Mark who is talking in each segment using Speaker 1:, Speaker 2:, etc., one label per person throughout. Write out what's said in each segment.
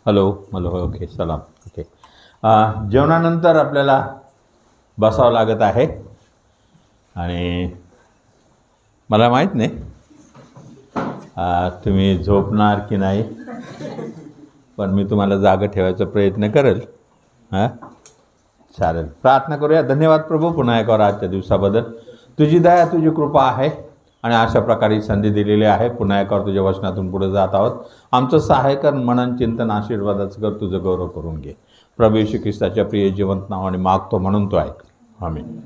Speaker 1: Hello hello okay सलाम okay. जेवणानंतर आपल्याला बसावं लागत आहे आणि मला माहीत नाही तुम्ही झोपणार की नाही, पण मी तुम्हाला जागं ठेवायचा प्रयत्न करेल. हां चालेल, प्रार्थना करूया. धन्यवाद प्रभू पुन्हा एक आजच्या दिवसाबद्दल. तुझी दया तुझी कृपा आहे आणि अशा प्रकारे संधी दिलेली आहे. पुन्हा एकावर तुझ्या वचनातून पुढे जात आहोत. आमचं सहाय्य कर, मनन चिंतन आशीर्वादाचं कर, तुझं गौरव करून घे. प्रभू येशू ख्रिस्ताच्या प्रिय जिवंत नावाने मागतो म्हणून तो ऐक. आमीन.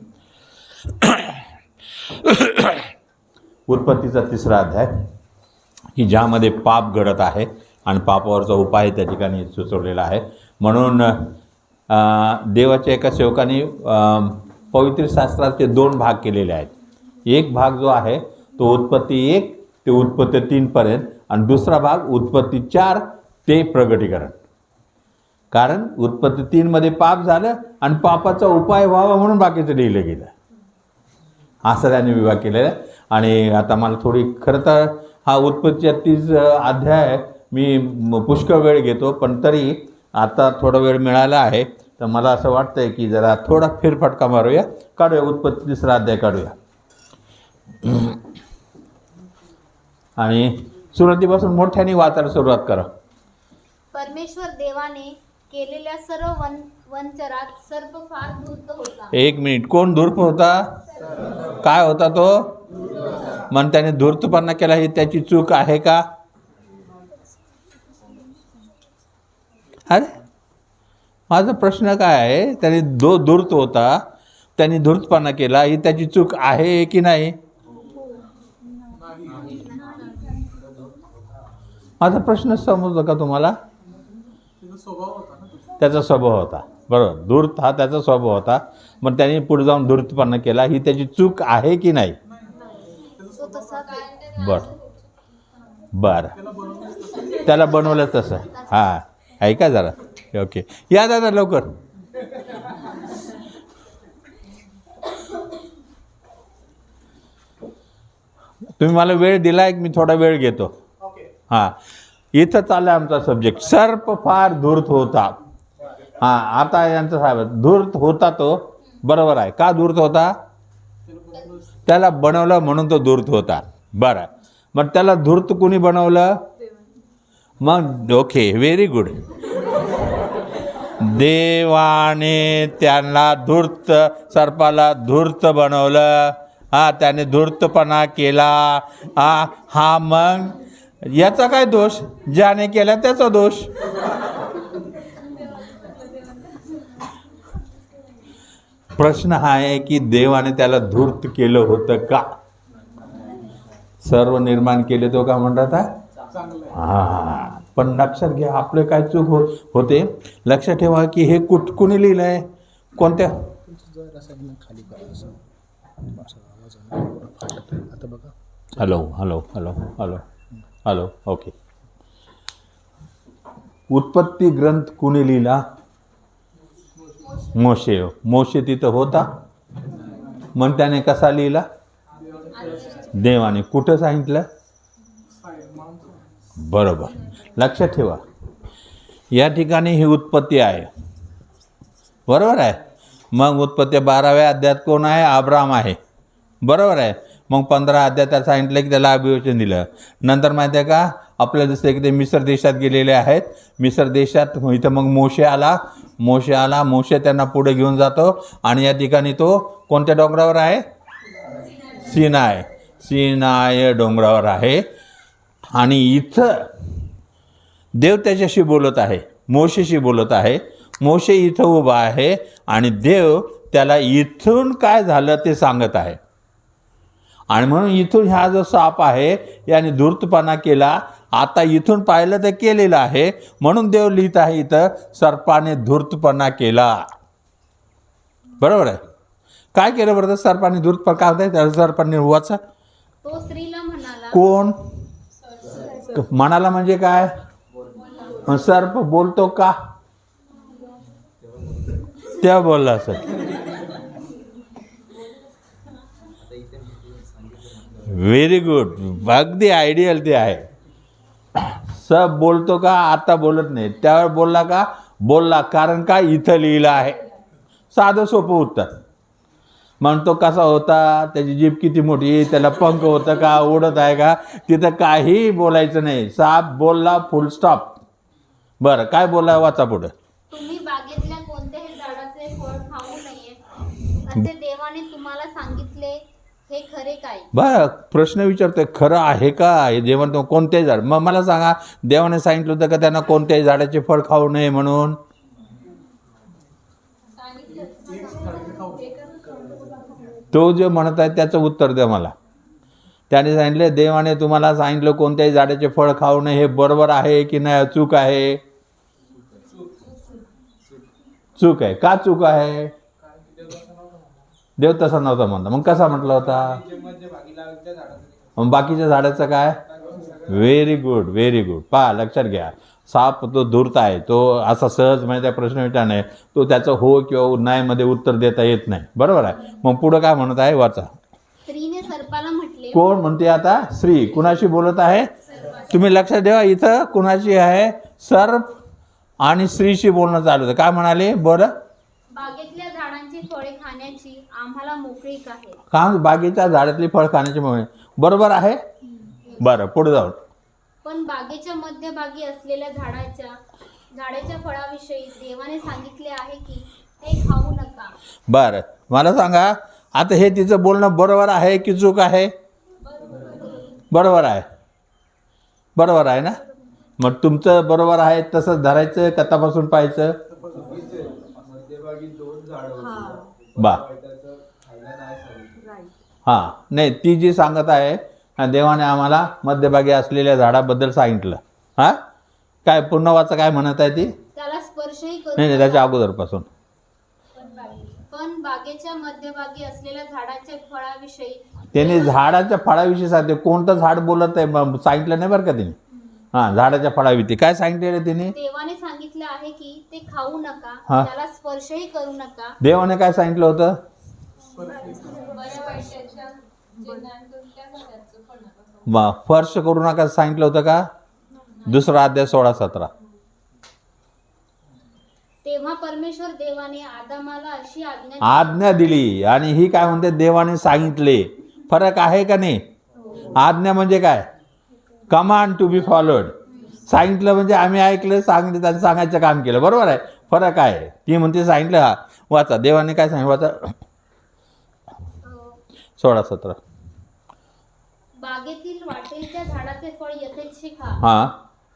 Speaker 1: उत्पत्तीचा 3रा अध्याय की ज्यामध्ये पाप घडत आहे आणि पापावरचा उपाय त्या ठिकाणी सुचवलेला आहे. म्हणून देवाच्या एका सेवकाने पवित्र शास्त्राचे 2 भाग केलेले आहेत. एक भाग जो आहे तो उत्पत्ती 1 ते उत्पत्ती 3 पर्यंत आणि दुसरा भाग उत्पत्ती 4 ते प्रगटीकरण. कारण उत्पत्ती 3 मध्ये पाप झालं आणि पापाचा उपाय व्हावा म्हणून बाकीचं लिहिलं गेलं. असं त्याने विभाग केलेला आहे. आणि आता मला थोडी खरं तर हा उत्पत्तीचा 30 अध्याय मी पुष्कळ वेळ घेतो, पण तरी आता थोडा वेळ मिळाला आहे तर मला असं वाटतं आहे की जरा थोडा फेरफटका मारूया, काढूया उत्पत्ती 3रा अध्याय काढूया. आणि सुरुवातीपासून मोठ्याने वाचायला सुरुवात करा.
Speaker 2: परमेश्वर देवाने केलेल्या सर्व वंचरात सर्प फार धूर्त होता.
Speaker 1: 1 मिनिट, कोण धूर्त होता? काय होता तो? मन त्याने धूर्तपणा केला, ही त्याची चूक आहे का? अरे माझा प्रश्न काय आहे, त्याने धूर्त होता, त्याने धूर्तपणा केला, ही त्याची चूक आहे की नाही? माझा प्रश्न समजतो का तुम्हाला? त्याचा स्वभाव होता, बरोबर. धूर्त हा त्याचा स्वभाव होता, मग त्याने पुढे जाऊन धूर्तपणा केला, ही त्याची चूक आहे की नाही? बर त्याला बनवलं तसं. हां ऐका जरा, ओके या दादा लवकर. तुम्ही मला वेळ दिला एक, मी थोडा वेळ घेतो. हां इथं चाललं आमचा सब्जेक्ट. सर्प फार धूर्त होता. हां आता यांचं साहेब धूर्त होता तो, बरोबर आहे. का धूर्त होता? त्याला बनवलं म्हणून तो धूर्त होता. बरं, मग त्याला धूर्त कुणी बनवलं? मग ओके व्हेरी गुड. देवाने त्यांना धूर्त, सर्पाला धूर्त बनवलं. त्याने धूर्तपणा केला. हा मग याचा काय दोष? ज्याने केला त्याचा दोष. प्रश्न हा आहे की देवाने त्याला धूर्त केलं होतं का? सर्व निर्माण केले तो का म्हणतात? हां पण लक्षात घ्या आपलं काय चूक होते. लक्षात ठेवा की हे कुणी लिहिलं आहे? कोणत्या? Hello hello hello hello hello okay. उत्पत्ती ग्रंथ कुणी लिहिला? मोशे. मोशे तिथं होता, मग त्याने कसा लिहिला? देवाने. कुठं सांगितलं? बरोबर, लक्षात ठेवा. या ठिकाणी ही उत्पत्ती आहे, बरोबर आहे. मग उत्पत्ती 12व्या अध्यायात कोण आहे? अब्राम आहे, बरोबर आहे. मग 15 अध्यायात सांगितलं की त्याला अभिवचन दिलं. नंतर माहिती आहे का आपल्याला दिसतं की ते मिस्र देशात गेलेले आहेत. मिस्र देशात इथं मग मोशे आला. मोशे त्यांना पुढे घेऊन जातो आणि या ठिकाणी तो कोणत्या डोंगरावर आहे? सिनाय डोंगरावर आहे. आणि इथं देव त्याच्याशी बोलत आहे, मोशेशी बोलत आहे. मोशे इथं उभा आहे आणि देव त्याला इथून काय झालं ते सांगत आहे. आणि म्हणून इथून हा जो साप आहे याने धूर्तपणा केला. आता इथून पाहिलं तर केलेलं आहे, म्हणून देव लिहित आहे इथं सर्पाने धूर्तपणा केला. बरोबर आहे. काय केलं बरं सर्पाने धूर्तपणा? काय होतं त्या सर्पाने? वाचा.
Speaker 2: तो स्त्रीला म्हणाला. कोण
Speaker 1: म्हणाला? म्हणजे काय? सर्प बोलतो का? त्या बोलला सर. व्हेरी गुड, अगदी आयडियल ते आहे. सब बोलतो का? आता बोलत नाही. त्यावर बोलला का? बोलला. कारण का? इथं लिहिलं आहे. साधं सोपं उत्तर. मग तो कसा होता, त्याची जीभ किती मोठी, त्याला पंख होतं का, उडत आहे का, तिथं काही बोलायचं नाही. साप बोलला, फुल स्टॉप. बरं, काय बोलला? वाचा पुढं.
Speaker 2: तुम्ही बागेतल्या कोणत्याही झाडाचे फळ खाऊ नये असे देवाने तुम्हाला सांगितले, हे खरे काय?
Speaker 1: बरं, प्रश्न विचारतोय, खरं आहे का हे जेवण? तो कोणत्याही झाड, मग मला सांगा, देवाने सांगितलं होतं का त्यांना कोणत्याही झाडाचे फळ खाऊ नये म्हणून? तो जे म्हणत आहे त्याचं उत्तर द्या मला. त्याने सांगितले देवाने तुम्हाला सांगितलं कोणत्याही झाडाचे फळ खाऊ नये, हे बरोबर आहे की नाही? चूक आहे? चूक आहे. का चूक आहे? देव तसा नव्हता म्हणता. मग कसा म्हटला होता? मग बाकीच्या झाडाचं काय? Very good, very good. पहा, लक्षात घ्या. साप तो धूर्त आहे. तो असा सहज म्हणजे त्या प्रश्न विचारणे, तो त्याचं हो किंवा नाही मध्ये उत्तर देता येत नाही. बरोबर आहे. मग पुढं काय म्हणत आहे? वाचा.
Speaker 2: स्त्रीने सर्पाला म्हटले.
Speaker 1: कोण म्हणते आता? स्त्री. कुणाशी बोलत आहे? तुम्ही लक्षात ठेवा, इथं कुणाशी आहे? सर्प आणि स्त्रीशी बोलणं चालू होतं. काय म्हणाले? बरं,
Speaker 2: बागेतल्या झाडांची फळे खाण्याची आम्हाला मोकळीक आहे.
Speaker 1: का? बागेच्या झाडातली फळ खाण्याची मोकळीक. बरोबर आहे. बरं, पुढे जाऊ.
Speaker 2: पण बागेच्या मध्यभागी असलेल्या झाडाच्या फळाविषयी देवाने सांगितले आहे की ते खाऊ नका.
Speaker 1: बरं, मला सांगा, आता हे तिचं बोलणं बरोबर आहे की चूक आहे? बरोबर आहे. बरोबर आहे ना? मग तुमचं बरोबर आहे तसंच धरायचं, कथापासून पाहायचं. बा हां, नाही, ती जी सांगत आहे देवाने आम्हाला मध्यभागी असलेल्या झाडाबद्दल सांगितलं. हां, काय पुन्हा काय म्हणत आहे ती?
Speaker 2: त्याला स्पर्शही करू
Speaker 1: नाही, त्याच्या अगोदरपासून.
Speaker 2: पण बागेच्या मध्यभागी असलेल्या झाडाच्या फळाविषयी
Speaker 1: त्याने झाडाच्या फळाविषयी सांगते. कोणतं झाड बोलत आहे सांगितलं नाही बरं का तिने. हां, झाडाच्या फळाविषयी काय सांगितलेलं तिने?
Speaker 2: देवाने सांगितले आहे की ते खाऊ नका,
Speaker 1: हा.
Speaker 2: त्याला स्पर्शही करू नका.
Speaker 1: देवाने काय सांगितलं होतं? स्पर्श करू नका सांगितलं होतं का? दुसरा अध्याय 16-17.
Speaker 2: तेव्हा परमेश्वर देवाने आदामाला अशी
Speaker 1: आज्ञा दिली. आणि ही काय म्हणते? देवाने सांगितले. फरक आहे का नाही? आज्ञा म्हणजे काय? Command to be followed. सांगितलं म्हणजे आम्ही ऐकलं, सांगितलं आणि सांगायचं काम केलं. बरोबर आहे. फरक आहे. ती म्हणते सांगितलं. हा, वाचा. देवाने काय सांगितलं? वाचा. 16-17.
Speaker 2: बागेतील वाटेलच्या झाडाचे फळ यथेच्छे खा,
Speaker 1: हां,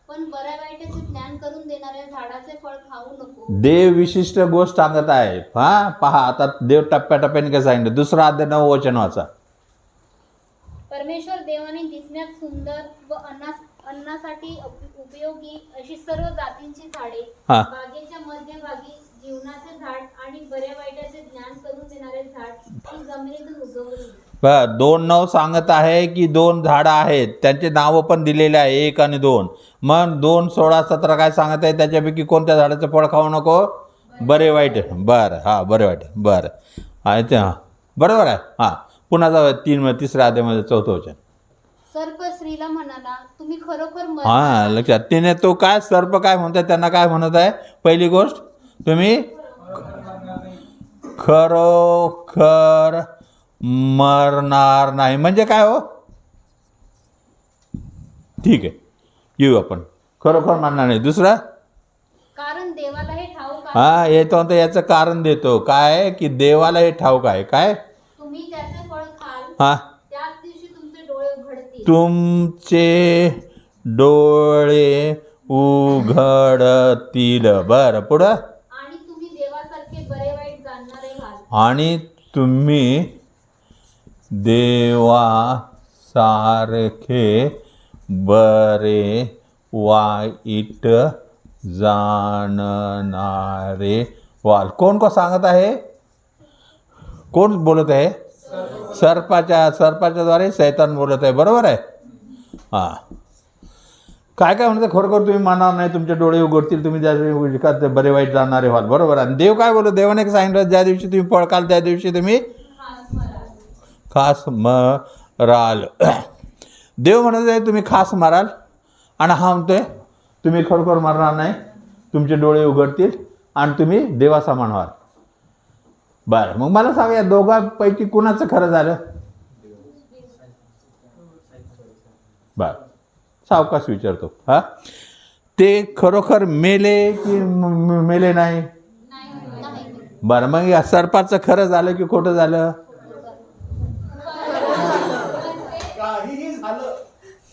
Speaker 2: पण बऱ्या वाईटाचे ज्ञान करून देणाऱ्या झाडाचे फळ खाऊ नको.
Speaker 1: देव विशिष्ट गोष्ट सांगत आहे. हा, पहा आता देव टप्प्याटप्प्याने काय सांगितलं. दुसरा अध्याय 9 वचन वाचा.
Speaker 2: परमेश्वर देवाने दिसण्यात सुंदर व अन्नासाठी उपयोगी अशी सर्व जातींची झाडे
Speaker 1: हा.
Speaker 2: बागेच्या मध्यभागी जीवनाचे झाड आणि बऱ्या वाईटाचे ज्ञान करून देणारे झाड ती जमिनीतून उगवली.
Speaker 1: 2:9 सांगत आहे की 2 झाडं आहेत. त्यांचे नावं पण दिलेले आहे, 1 आणि 2. मग 2:16-17 काय सांगत आहे? त्याच्यापैकी कोणत्या झाडाचं फळ खाऊ नको? बरे वाईट. बरं, हां, बरे वाईट. बरं आहे ते. हां, बरोबर आहे. हां, पुन्हा जाऊ. 3-3 अध्यायामध्ये 4थं वचन.
Speaker 2: सर्प स्त्रीला म्हणाला, तुम्ही खरोखर
Speaker 1: हां, लक्षात. तिने तो काय सर्प काय म्हणत आहे? त्यांना काय म्हणत आहे? पहिली गोष्ट, तुम्ही खरोखर मरणार नाही. म्हणजे काय हो? ठीक आहे, येऊ आपण. खरोखर मरणार नाही. दुसरं,
Speaker 2: कारण देवाला हे ठाऊक आहे.
Speaker 1: हां, येतो तर याचं कारण देतो. काय? की देवाला हे ठाऊक आहे. काय?
Speaker 2: तुम्ही त्याचे फळ खाल,
Speaker 1: हां,
Speaker 2: त्याच दिवशी तुमचे डोळे उघडतील.
Speaker 1: तुमचे डोळे उघडतील. बरं, पुढं.
Speaker 2: आणि तुम्ही देवासारखे बरे वाईट जाणणारे व्हाल.
Speaker 1: आणि तुम्ही देवासारखे बरे वाईट जाणणारे व्हाल. कोण सांगत आहे? कोण बोलत आहे? सर्पाच्याद्वारे सैतान बोलत आहे. बरोबर आहे. हां, काय म्हणते? खरोखर तुम्ही मानणार नाही, तुमचे डोळे उघडतील, तुम्ही त्या बरे वाईट जाणारे व्हाल. बरोबर आहे. देव काय बोलतो? देवाने सांगितलं ज्या दिवशी तुम्ही फळ खाल त्या दिवशी तुम्ही खास मराल. देव म्हणत आहे तुम्ही खास माराल. आणि हा म्हणतोय तुम्ही खरोखर मरणार नाही, तुमचे डोळे उघडतील आणि तुम्ही देवासमान व्हाल. बरं, मग मला सांगा, या दोघांपैकी कुणाचं खरं झालं? बरं, सावकाश विचारतो. हा, ते खरोखर मेले की मेले नाही? बरं, मग या सर्पाचं खरं झालं की खोटं झालं?
Speaker 3: काहीही झालं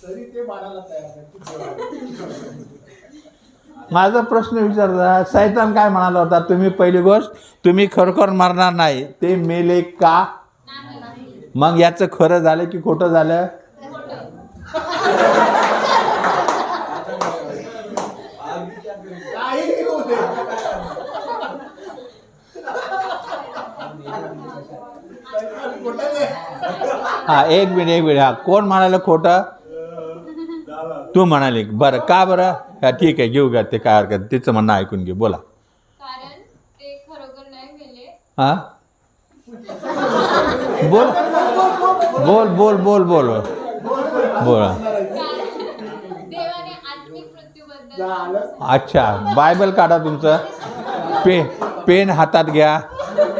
Speaker 3: तरी ते मानायला तयार आहे.
Speaker 1: माझा प्रश्न विचारला, सैतान काय म्हणाला होता? तुम्ही पहिली गोष्ट, तुम्ही खरोखर मरणार नाही, ते मेले का? मग याचं खरं झालं की खोटं झालं?
Speaker 3: काहीही होऊ दे. कुठं नाही.
Speaker 1: हा, एक मिनिट. हा, कोण म्हणाले खोटं? तू म्हणाली. बरं, का बरं? हा, ठीक आहे, घेऊ घ्या, ते काय हरकत नाही. तिचं म्हणणं ऐकून घे, बोला.
Speaker 4: कारण ते खरोखर नाही मेले.
Speaker 1: हा, बोल बोल बोल बोल बोल बोला.
Speaker 4: देवाने आत्मिक मृत्यूबद्दल
Speaker 3: झालं.
Speaker 1: अच्छा, बायबल काढा तुमचं, पेन हातात घ्या.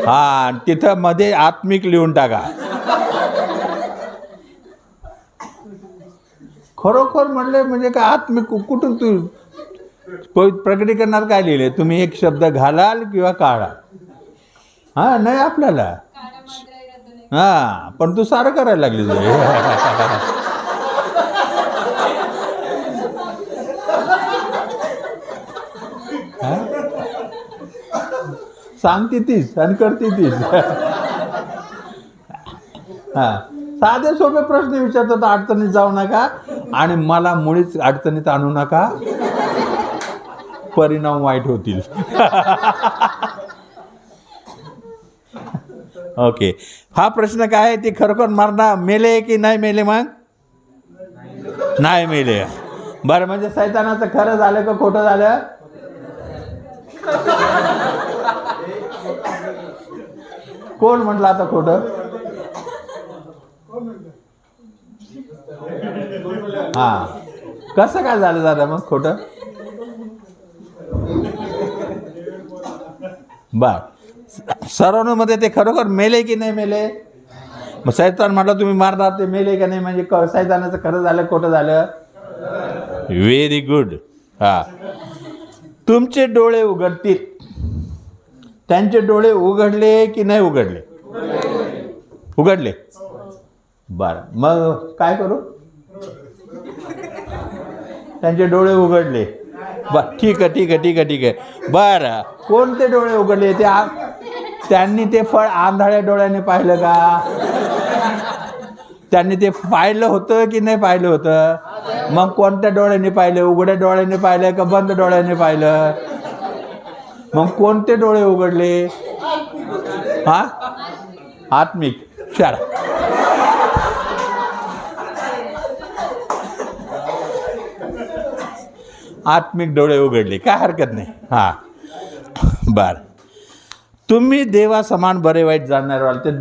Speaker 1: हा, तिथं मध्ये आत्मिक लिहून टाका. खरोखर म्हणले म्हणजे काय आत्मिक? कुठून तू प्रकटीकरणात काय लिहिले? तुम्ही एक शब्द घालाल किंवा काढा. हा, नाही आपल्याला.
Speaker 4: काळा मांजरा इरादा नाही.
Speaker 1: हा, पण तू सारं करायला लागली तुझे. सांगते तीच आणि करते तीच. हा, साधे सोपे प्रश्न विचारतो तर अडचणीत जाऊ नका आणि मला मुळीच अडचणीत आणू नका, परिणाम वाईट होतील. ओके, हा प्रश्न काय आहे? ते खरोखर मरणार मेले की नाही मेले? मग नाही मेले. बरं, म्हणजे सैतानाचं खरं झालं का खोटं झालं? कोण म्हटलं आता खोटं? हा, कसं काय झालं दादा मग खोटं? बर, सर्वांमध्ये ते खरोखर मेले की नाही मेले? मग सैतान म्हटलं तुम्ही मारणार, ते मेले का नाही? म्हणजे सैतानाचं खरं झालं खोटं झालं? Very good. हा, तुमचे डोळे उघडतील. त्यांचे डोळे उघडले की नाही उघडले? उघडले. बरं, मग काय करू? त्यांचे डोळे उघडले. बर, ठीक आहे. बरं, कोणते डोळे उघडले? त्यांनी ते फळ आंधळ्या डोळ्याने पाहिलं का? त्यांनी ते पाहिलं होतं की नाही पाहिलं होतं? मग कोणत्या डोळ्याने पाहिलं? उघड्या डोळ्याने पाहिलं का बंद डोळ्याने पाहिलं? मग कोणते डोळे उघडले? हा, आत्मिक. शाळा आत्मिक डोळे उघडले, काय हरकत नाही. हा, बर, तुम्ही देवा समान बरे वाईट जाणणार व्हाल. ते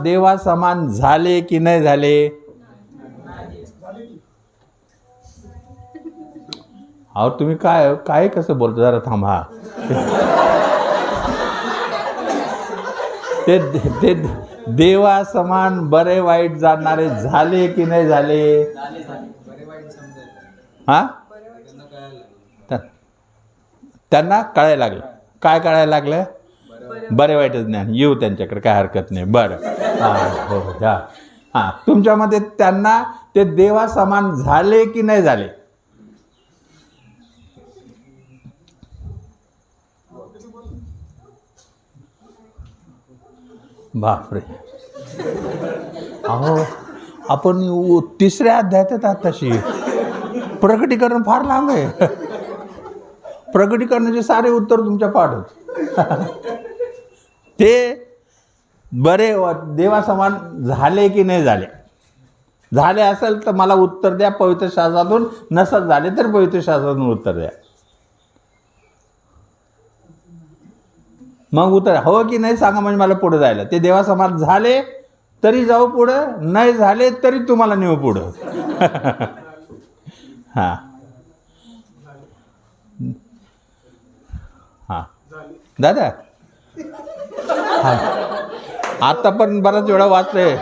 Speaker 1: देवा समान झाले की नाही झाले? अहो, तुम्ही काय कसं बोलतो? जरा थांबा. ते देवा समान बरे वाईट जाणणारे झाले की नाही झाले? हा, त्यांना कळायला लागलं. काय कळायला लागलं? बरे वाईटच ज्ञान. येऊ त्यांच्याकडे, काय हरकत नाही. बरं, हां, हो, हां, तुमच्यामध्ये त्यांना ते देवा समान झाले की नाही झाले? बापरे, अहो, आपण तिसऱ्या अध्यायात आताशी. प्रकटीकरण फार लांब आहे. प्रकटीकरणाचे सारे उत्तर तुमच्या पाठवत. ते बरे देवा समान झाले की नाही झाले? झाले असेल तर मला उत्तर द्या पवित्र शास्त्रातून, नसत झाले तर पवित्र शास्त्रातून उत्तर द्या. मग उत्तर हो की नाही सांगा, म्हणजे मला पुढे जायला. ते देवा समान झाले तरी जाऊ पुढं, नाही झाले तरी तुम्हाला नेऊ पुढं. हां, हां दादा हां आता पण बराच वेळा वाचले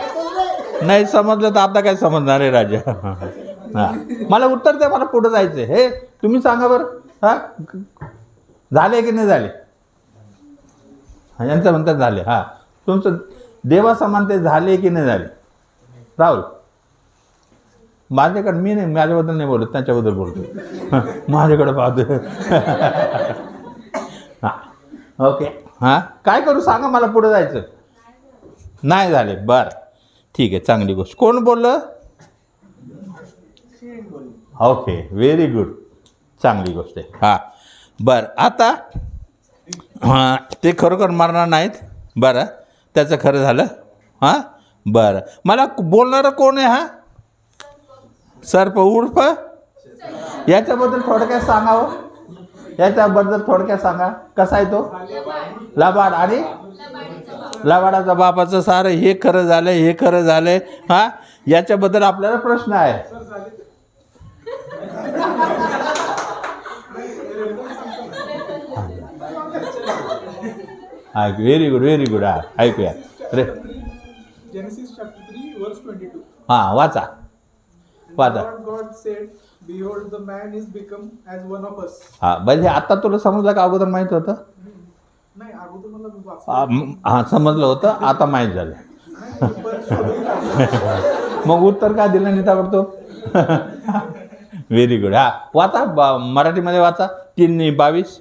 Speaker 1: नाही समजलं तर आता काय समजणार आहे राजा. हां मला उत्तर द्या, मला पुढं जायचं आहे. हे तुम्ही सांगा बरं. हां झाले की नाही झाले? यांचं म्हणतात झाले. हां तुमचं देवासमान ते झाले की नाही झाले? राहुल माझ्याकडे मी नाही, माझ्याबद्दल नाही बोलत, त्यांच्याबद्दल बोलतो. माझ्याकडे पाहतो. हां ओके. हां काय करू सांगा, मला पुढं जायचं. नाही झाले बरं ठीक आहे, चांगली गोष्ट. कोण बोललं? ओके व्हेरी गुड, चांगली गोष्ट आहे. हां बरं आता हां ते खरोखर मरणार नाहीत. बरं त्याचं खरं झालं. हां बरं मला बोलणारं कोण आहे? हा सर्प उर्फ याच्याबद्दल थोडक्यात सांगावं. याच्याबद्दल थोडक्यात सांगा कसा आहे तो? लबाड आणि लबाडाचा बापाचं सारं हे खरं झालं, हे खरं झालंय. हां याच्याबद्दल आपल्याला प्रश्न आहे. Very good very good. हां ऐकूया रे.
Speaker 5: Genesis chapter 3 verse 22.
Speaker 1: हां वाचा वाचा.
Speaker 5: Lord God said, behold, the man is become as one of us.
Speaker 1: हां म्हणजे आता तुला समजलं का? अगोदर माहीत होतं?
Speaker 5: नाही अगोदर मला वाचलं.
Speaker 1: हां समजलं होतं, आता माहीत झालं.
Speaker 5: नाही, पण शोधून काढलं.
Speaker 1: मग उत्तर का दिलं नाही ताबडतोब? Very good. हां वाचा मराठीमध्ये वाचा 3:22.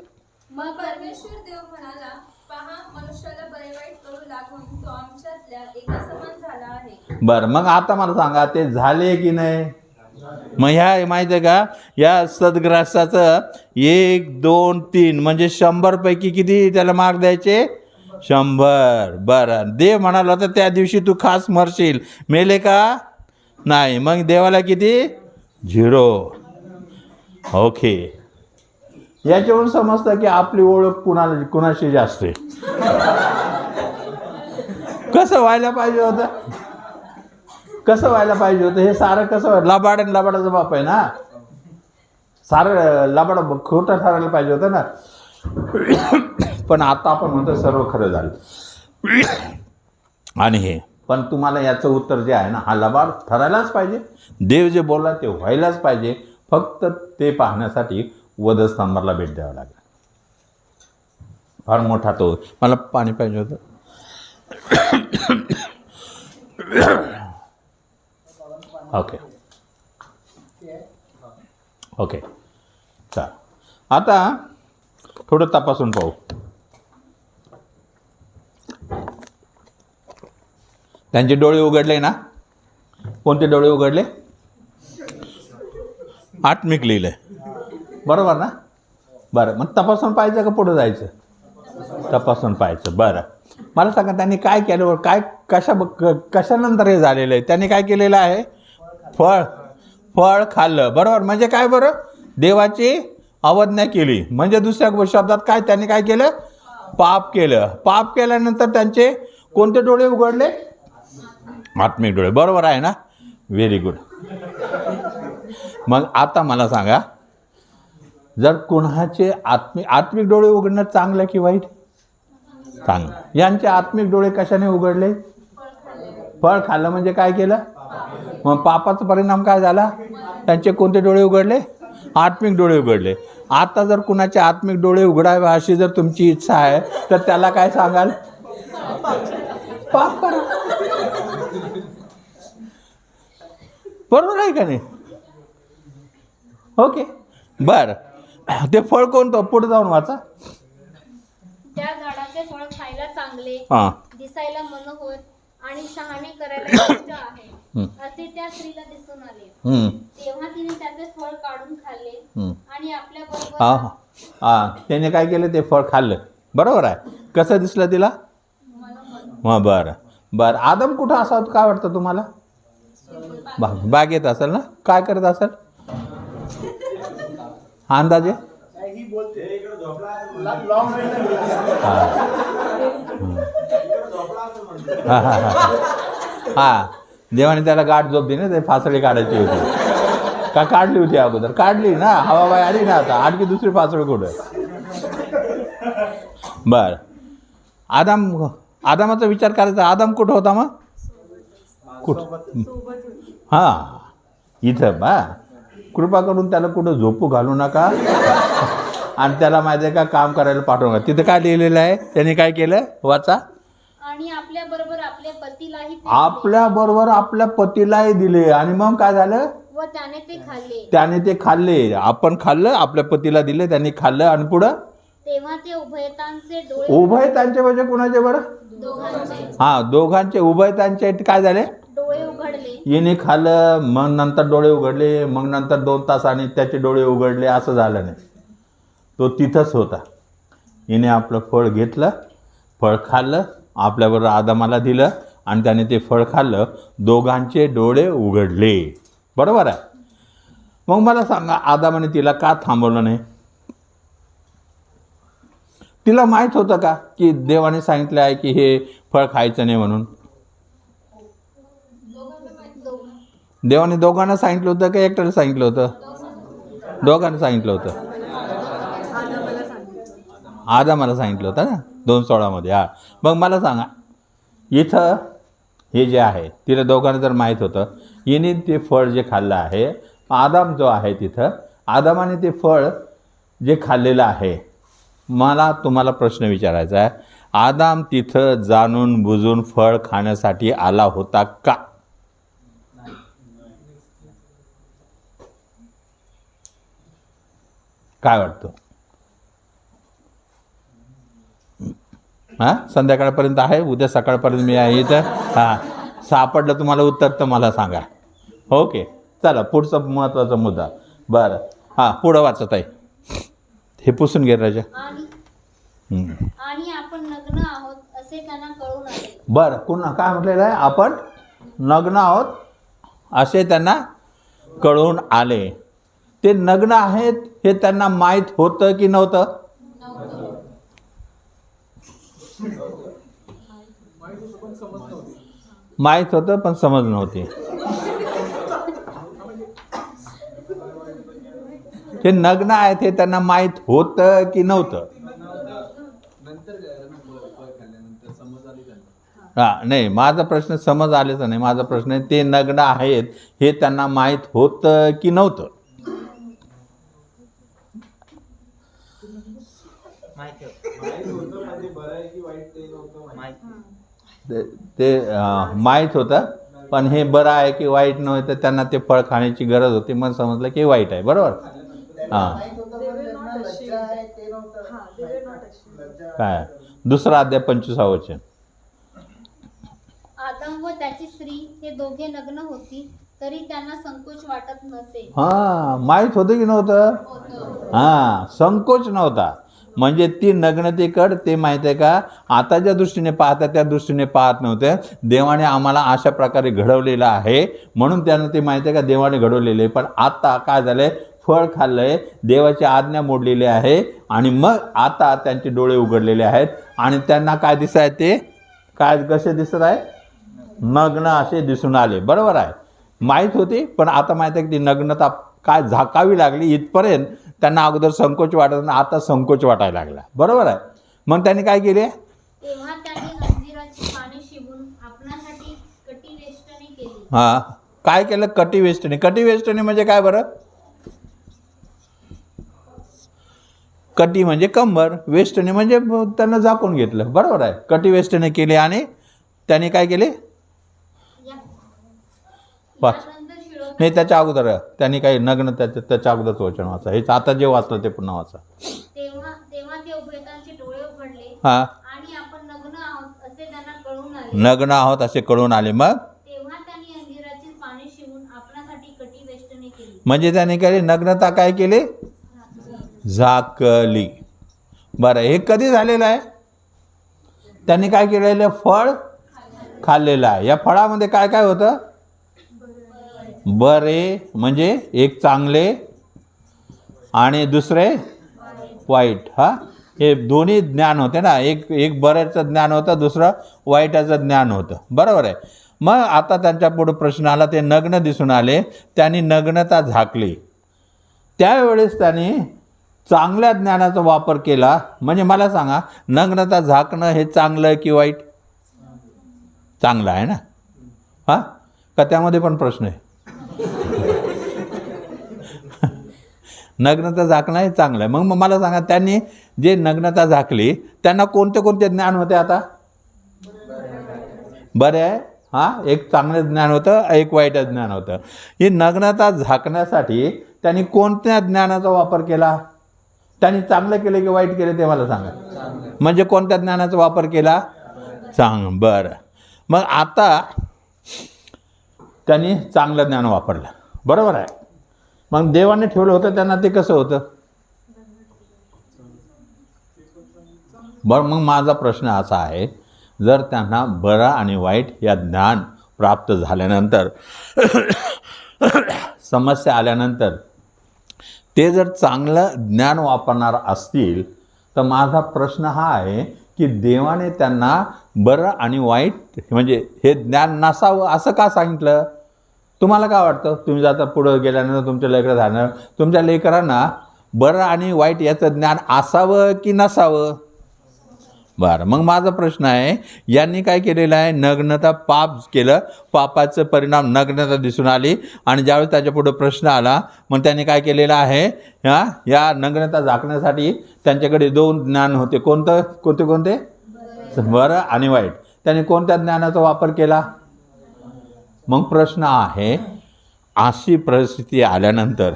Speaker 4: मग परमेश्वर देव म्हणाला, पहा मनुष्याला बरे वाईट करू लागून तो आमच्यातल्या एका समान झाला आहे.
Speaker 1: बरं मग आता मला सांगा ते झाले की नाही? मग ह्या माहिती आहे का, या सदग्रासाचं 1 2 3 म्हणजे 100 पैकी किती त्याला मार्क द्यायचे? 100. बरं देव म्हणाला होता त्या दिवशी तू खास मरशील, मेले का? नाही. मग देवाला किती? 0. ओके याच्यावरून समजतं की आपली ओळख कुणाशी जास्त आहे. कसं व्हायला पाहिजे होतं? कसं व्हायला पाहिजे होतं? हे सारं कसं व्हायला? लबाड आणि लबाडाचा बाप आहे ना. सारं लबाड खोटं ठरायला पाहिजे होतं ना. पण आता आपण म्हणतो सर्व खरं झालं. आणि हे पण तुम्हाला याचं उत्तर जे आहे ना, हा लबाड ठरायलाच पाहिजे. देव जे बोलला ते व्हायलाच पाहिजे. फक्त ते पाहण्यासाठी वधस्तंभाला भेट द्यावं लागेल. फार मोठा तो. मला पाणी पाहिजे होतं. ओके ओके चल आता थोडं तपासून पाहू. त्यांचे डोळे उघडले ना? कोणते डोळे उघडले? आत्मिक लिहिलंय बरोबर ना? बरं मग तपासून पाहायचं का पुढं जायचं? तपासून पाहायचं. बरं मला सांगा त्यांनी काय केलं? काय कशानंतर हे झालेलं आहे? त्यांनी काय केलेलं आहे? फळ खाल्लं. बरोबर म्हणजे काय? बरं देवाची अवज्ञा केली. म्हणजे दुसऱ्या शब्दात काय त्यांनी काय केलं? पाप केलं. पाप केल्यानंतर त्यांचे कोणते डोळे उघडले? आत्मिक डोळे. बरोबर आहे ना? Very good. मग आता मला सांगा, जर कुणाचे आत्मिक डोळे उघडणं चांगलं की वाईट? चांगलं. यांचे आत्मिक डोळे कशाने उघडले? फळ खाल्लं म्हणजे काय केलं? मग पापाचा परिणाम काय झाला? त्यांचे कोणते डोळे उघडले? आत्मिक डोळे उघडले. आता जर कुणाचे आत्मिक डोळे उघडावे अशी जर तुमची इच्छा आहे तर त्याला काय सांगाल? पाप करा. बरोबर आहे का नाही? ओके बरं ते फळ कोणतं? पुढे जाऊन वाचा.
Speaker 2: त्या झाडाचे फळ खायला चांगले,
Speaker 1: हां
Speaker 2: दिसायला मनोहर आणि शहाणे करायला योग्य आहे असे त्या स्त्रीला दिसून आले. तेव्हा तिने त्याचे फळ काढून खाल्ले आणि आपल्या बरोबर
Speaker 1: हां हां त्याने काय केलं? ते फळ खाल्लं. बरोबर आहे. कसं दिसलं तिला? हां बरं बरं. आदम कुठं असावं काय वाटतं तुम्हाला? बागेत असेल ना? काय करत असेल अंदाजे?
Speaker 3: ही बोलते लॉंग रेंज.
Speaker 1: हां हां हां हां देवाने त्याला गाठ झोप दिली ना, ते फासळी काढायची होती. का काढली होती अगोदर? काढली ना, हवाबाई आली ना, आता आणखी दुसरी पाचवी कुठं? बर, आदामाचा विचार करायचा. आदाम कुठं होता मग? कुठं? हां, इथं बा. कृपा करून त्याला कुठं झोपू घालू नका आणि त्याला माहिती आहे का काम करायला पाठवू नका. तिथं काय लिहिलेलं आहे? त्यांनी काय केलं? वाचा.
Speaker 2: आणि आपल्या बरोबर आपल्या पतीलाही ते दिले.
Speaker 1: आपल्या बरोबर आपल्या पतीलाही दिले. आणि मग काय झालं?
Speaker 2: व त्याने ते खाल्ले.
Speaker 1: त्याने ते खाल्ले. आपण खाल्लं, आपल्या पतीला दिले, त्यांनी खाल्लं. आणि पुढं
Speaker 2: तेव्हा ते उभयतांचे डोळे
Speaker 1: उभयतांचे म्हणजे कुणाचे बरं?
Speaker 2: दोघांचे
Speaker 1: हां, दोघांचे उभयतांचे काय झाले?
Speaker 2: डोळे उघडले.
Speaker 1: हिने खाल्लं, मग नंतर डोळे उघडले, मग नंतर 2 तासांनी त्याचे डोळे उघडले. असं झालं नाही, तो तिथंच होता. हिने आपलं फळ घेतलं, फळ खाल्लं, आपल्याबरोबर आदामाला दिलं आणि त्याने ते फळ खाल्लं. दोघांचे डोळे उघडले. बरोबर आहे. मग मला सांगा, आदामाने तिला का थांबवलं नाही? तिला माहीत होतं का की देवाने सांगितलं आहे की हे फळ खायचं नाही म्हणून? देवाने दोघांना सांगितलं होतं का एकट्याला सांगितलं होतं? दोघांना सांगितलं होतं. आदामाला सांगितलं होतं ना 2:16 हां. मग मला सांगा, इथं हे जे आहे तिला दोघांना जर माहीत होतं, हिने ते फळ जे खाल्लं आहे, आदाम जो आहे तिथं, आदामाने ते फळ जे खाल्लेलं आहे, मला तुम्हाला प्रश्न विचारायचा आहे, आदाम तिथं जाणून बुजून फळ खाण्यासाठी आला होता का? काय वाटतं? हां, संध्याकाळपर्यंत आहे, उद्या सकाळपर्यंत मी आहे इथं. हां, सापडलं तुम्हाला उत्तर तर मला सांगा. ओके, चला पुढचा महत्त्वाचा मुद्दा. बरं, हां, पुढं वाचत आहे. हे पुसून घे राजा.
Speaker 2: आणि आपण नग्न आहोत असे त्यांना कळून आले.
Speaker 1: बरं, पुन्हा काय म्हटलेलं आहे? आपण नग्न आहोत असे त्यांना कळून आले. ते नग्न आहेत हे त्यांना माहीत होतं की नव्हतं? माहीत होतं पण समज नव्हती. ते नग्न आहेत हे त्यांना माहीत होतं की नव्हतं? हां, नाही, माझा प्रश्न समज आलेचा नाही. माझा प्रश्न आहे ते नग्न आहेत हे त्यांना माहीत होतं की नव्हतं? ते माहीत होतं पण हे बरं आहे की वाईट नव्हतं, त्यांना ते फळ खाण्याची गरज होती, मग समजलं की वाईट आहे. बरोबर. हां, काय? 2 अध्याय 25 वचन.
Speaker 2: आदम व त्याची स्त्री हे दोघे नग्न होती तरी त्यांना संकोच वाटत नसे.
Speaker 1: हां, माहीत होतं की नव्हतं? हां, संकोच नव्हता. म्हणजे ती नग्नतेकडे ते माहीत आहे का, आताच्या दृष्टीने पाहता त्या दृष्टीने पाहत नव्हते. देवाने आम्हाला अशा प्रकारे घडवलेलं आहे म्हणून त्यांना ते माहीत आहे का देवाने घडवलेलं आहे. पण आता काय झालं आहे, फळ खाल्लं आहे, देवाची आज्ञा मोडलेली आहे आणि मग आता त्यांचे डोळे उघडलेले आहेत आणि त्यांना काय दिसत आहे? ते काय कसे दिसत आहे? नग्न असे दिसून आले. बरोबर आहे. माहीत होती पण आता माहीत आहे की ती नग्नता काय झाकावी लागली. इथपर्यंत त्यांना अगोदर संकोच वाटत आणि आता संकोच वाटायला लागला. बरोबर आहे. मग त्यांनी काय केले?
Speaker 2: तेव्हा त्यांनी अंजिराची पाने शिवून आपणासाठी कटिवेष्टने केली.
Speaker 1: हां, काय केलं? कटिवेष्टने. कटिवेष्टने म्हणजे काय बरं? कटी म्हणजे कंबर, वेष्टने म्हणजे त्यांना झाकून घेतलं. बरोबर आहे. कटिवेष्टने केले आणि त्यांनी काय केले? वाच.
Speaker 2: यानंतर शिळोप्यात
Speaker 1: नाही, त्याच्या अगोदर त्यांनी काही नग्न त्याच्या अगोदरचं वचन वाचा. हेच आता जे वाचलं ते पुन्हा वाचा.
Speaker 2: तेव्हा ते उभयतांचे डोळे उघडले
Speaker 1: हां,
Speaker 2: आणि आपण नग्न आहोत असे त्यांना कळून आले.
Speaker 1: नग्न आहोत असे कळून आले. मग
Speaker 2: तेव्हा त्यांनी अंजिराची पाने शिवून आपणासाठी कटिवेष्टने केली.
Speaker 1: म्हणजे त्याने काय नग्नता काय केली? झाकली. बरं, हे कधी झालेलं आहे? त्यांनी काय केलेलं? फळ खाल्लेलं आहे. या फळामध्ये काय काय होतं? बरे म्हणजे एक चांगले आणि दुसरे वाईट. हां, हे दोन्ही ज्ञान होते ना. एक बऱ्याचं ज्ञान होतं, दुसरं वाईटाचं ज्ञान होतं. बरोबर आहे. मग आता त्यांच्या पुढे प्रश्न आला, ते नग्न दिसून आले, त्यांनी नग्नता झाकली. त्यावेळेस त्यांनी चांगल्या ज्ञानाचा वापर केला. म्हणजे मला सांगा, नग्नता झाकणं हे चांगलं की वाईट? चांगलं आहे ना. हां, का त्यामध्ये पण प्रश्न आहे? नग्नता झाकणं हे चांगलं आहे. मग मला सांगा, त्यांनी जे नग्नता झाकली त्यांना कोणते कोणते ज्ञान होते? आता बरे आहे. हां, एक चांगलं ज्ञान होतं, एक वाईट ज्ञान होतं. ही नग्नता झाकण्यासाठी त्यांनी कोणत्या ज्ञानाचा वापर केला? त्यांनी चांगलं केलं की वाईट केलं ते मला सांगा. म्हणजे कोणत्या ज्ञानाचा वापर केला? बरं. मग आता त्यांनी चांगलं ज्ञान वापरलं, बरोबर आहे. मग देवाने ठेवलं होतं त्यांना, ते कसं होतं? बरं, मग माझा प्रश्न असा आहे, जर त्यांना बरं आणि वाईट या ज्ञान प्राप्त झाल्यानंतर समस्या आल्यानंतर ते जर चांगलं ज्ञान वापरणार असतील, तर माझा प्रश्न हा आहे की देवाने त्यांना बरं आणि वाईट म्हणजे हे ज्ञान नसावं असं का सांगितलं? तुम्हाला काय वाटतं? तुम्ही जाता पुढं गेल्यानंतर तुमच्या लेकरं झालं, तुमच्या लेकरांना बरं आणि वाईट याचं ज्ञान असावं की नसावं? बरं, मग माझा प्रश्न आहे, यांनी काय केलेलं आहे? नग्नता पाप केलं, पापाचं परिणाम नग्नता दिसून आली. आणि ज्यावेळेस त्याच्या पुढं प्रश्न आला, मग त्यांनी काय केलेलं आहे? या नग्नता झाकण्यासाठी त्यांच्याकडे 2 ज्ञान होते. कोणते? बरं आणि वाईट. त्यांनी कोणत्या ज्ञानाचा वापर केला? मग प्रश्न आहे, अशी परिस्थिती आल्यानंतर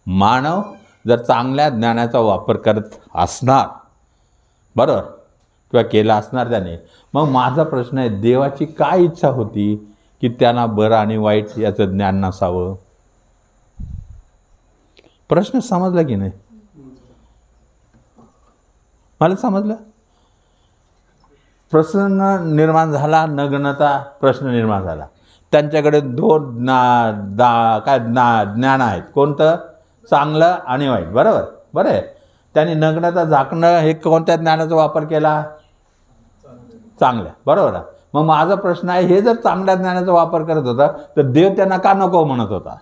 Speaker 1: मानव जर चांगल्या ज्ञानाचा वापर करत असणार, बरोबर, किंवा केला असणार त्याने, मग माझा प्रश्न आहे, देवाची काय इच्छा होती की त्यांना बरं आणि वाईट याचं ज्ञान नसावं? प्रश्न समजला की नाही? मला समजलं. प्रश्न निर्माण झाला, नग्नता प्रश्न निर्माण झाला. त्यांच्याकडे 2 ज्ञान आहेत. कोणतं? चांगलं आणि वाईट, बरोबर. बरं आहे. त्यांनी नग्नता झाकणं हे कोणत्या ज्ञानाचा वापर केला? चांगल्या, बरोबर आहे. मग माझा प्रश्न आहे, हे जर चांगल्या ज्ञानाचा वापर करत होता, तर देव त्यांना का नको म्हणत होता?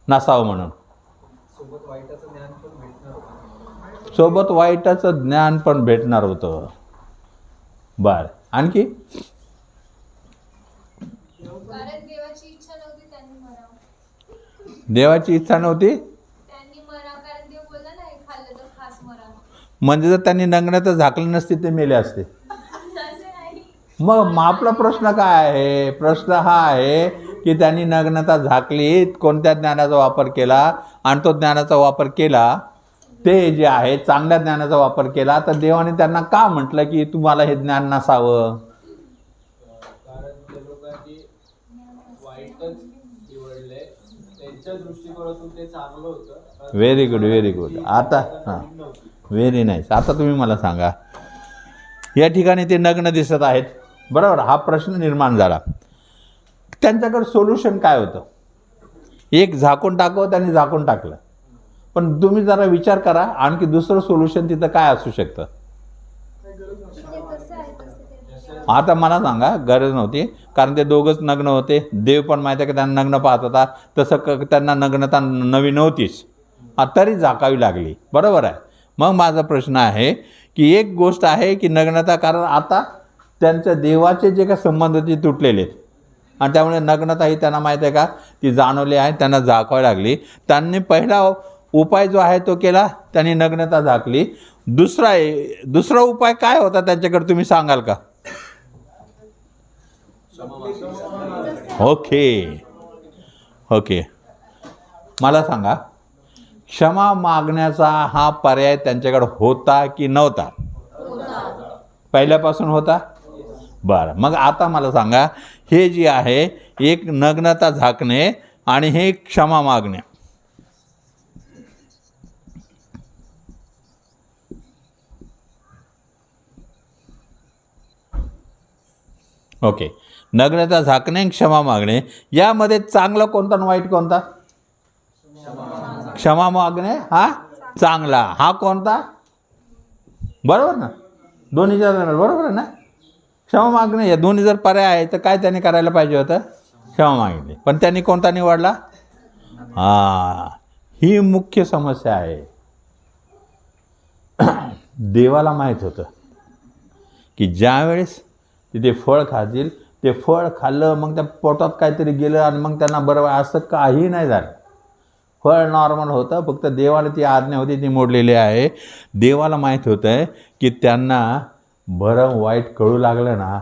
Speaker 1: नसावं म्हणून. सोबत वाईटाचं ज्ञान पण भेटणार होतं. बरं, आणखी?
Speaker 4: कारण देवाची इच्छा नव्हती त्यांनी मरावं.
Speaker 1: देवाची इच्छा नव्हती
Speaker 4: त्यांनी मरावं, कारण देव बोलला ना, हे खाल्लं तर खास मरावं.
Speaker 1: म्हणजे जर त्यांनी नग्नता झाकली नसती ते मेले असते.
Speaker 4: असं नाही.
Speaker 1: मग आपला प्रश्न काय आहे? प्रश्न हा आहे की त्यांनी नग्नता झाकली, कोणत्या ज्ञानाचा वापर केला? आणि तो ज्ञानाचा वापर केला, ते जे आहे चांगल्या ज्ञानाचा वापर केला, तर देवाने त्यांना का म्हटलं की तुम्हाला हे ज्ञान नसावं?
Speaker 3: कारण ते लोकांनी वाईटच निवडले, त्यांच्या दृष्टिकोनातून ते चांगलं होतं.
Speaker 1: Very good, very good. आता हां, व्हेरी नाईस. आता तुम्ही मला सांगा, या ठिकाणी ते नग्न दिसत आहेत, बरोबर. हा प्रश्न निर्माण झाला. त्यांच्याकडे सोल्युशन काय होतं? एक झाकून टाकव, त्यांनी झाकून टाकलं. पण तुम्ही जरा विचार करा, आणखी दुसरं सोल्युशन तिथं काय असू शकतं? आता मला सांगा, गरज नव्हती, कारण ते दोघंच नग्न होते. देव पण माहिती आहे की त्यांना नग्न पाहत होता, तसं त्यांना नग्नता नवी नव्हतीच, तरी झाकावी लागली, बरोबर आहे. मग माझा प्रश्न आहे की एक गोष्ट आहे की नग्नता, कारण आता त्यांच्या देवाचे जे काही संबंध होते तुटलेले आहेत, आणि त्यामुळे नग्नता ही त्यांना माहीत आहे का ती जाणवली आहे, त्यांना झाकावी लागली. त्यांनी पहिला उपाय जो आहे तो केला, त्यांनी नग्नता झाकली. दुसरा उपाय काय होता त्यांच्याकडे, तुम्ही सांगाल का? ओके, मला सांगा, क्षमा मागण्याचा हा पर्याय त्यांच्याकडे होता की नव्हता? पहिल्यापासून होता. बरं, मग आता मला सांगा, हे जे आहे एक नग्नता झाकणे आणि हे क्षमा मागणे, ओके, नग्नता झाकणे, क्षमा मागणे, यामध्ये चांगलं कोणता आणि वाईट कोणता? क्षमा मागणे हा चांगला. हा कोणता? बरोबर ना, दोन्हीच्या बरोबर आहे ना. क्षमा मागणे, या दोन्ही जर पर्याय आहे तर काय त्यांनी करायला पाहिजे होतं? क्षमा मागितली. पण त्यांनी कोणता निवडला? ही मुख्य समस्या आहे. देवाला माहीत होतं की ज्यावेळेस ते फळ खातील, ते फळ खाल्लं मग त्या पोटात काहीतरी गेलं आणि मग त्यांना बरं, असं काही नाही झालं. फळ नॉर्मल होतं, फक्त देवाला ती आज्ञा होती ती मोडलेली आहे. देवाला माहीत होतं की त्यांना बरं वाईट कळू लागलं ना,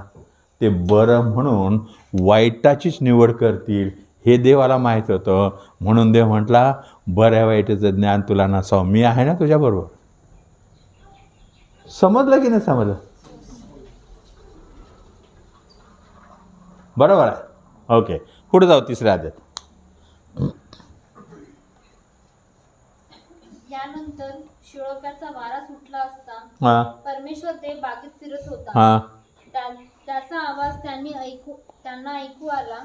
Speaker 1: ते बरं म्हणून वाईटाचीच निवड करतील हे देवाला माहीत होतं. म्हणून देव म्हटला, बऱ्या वाईटाचं ज्ञान तुला नसावं, मी आहे ना तुझ्याबरोबर. समजलं की नाही समजलं? बरोबर आहे. ओके, पुढे जाऊ तिसऱ्या अध्यायात.
Speaker 2: यानंतर शिळोप्याचा वारा सुटला असता
Speaker 1: हां
Speaker 2: परमेश्वर देव बागेत फिरत होता.
Speaker 1: हां
Speaker 2: त्याचा आवाज त्यांना ऐकू आला.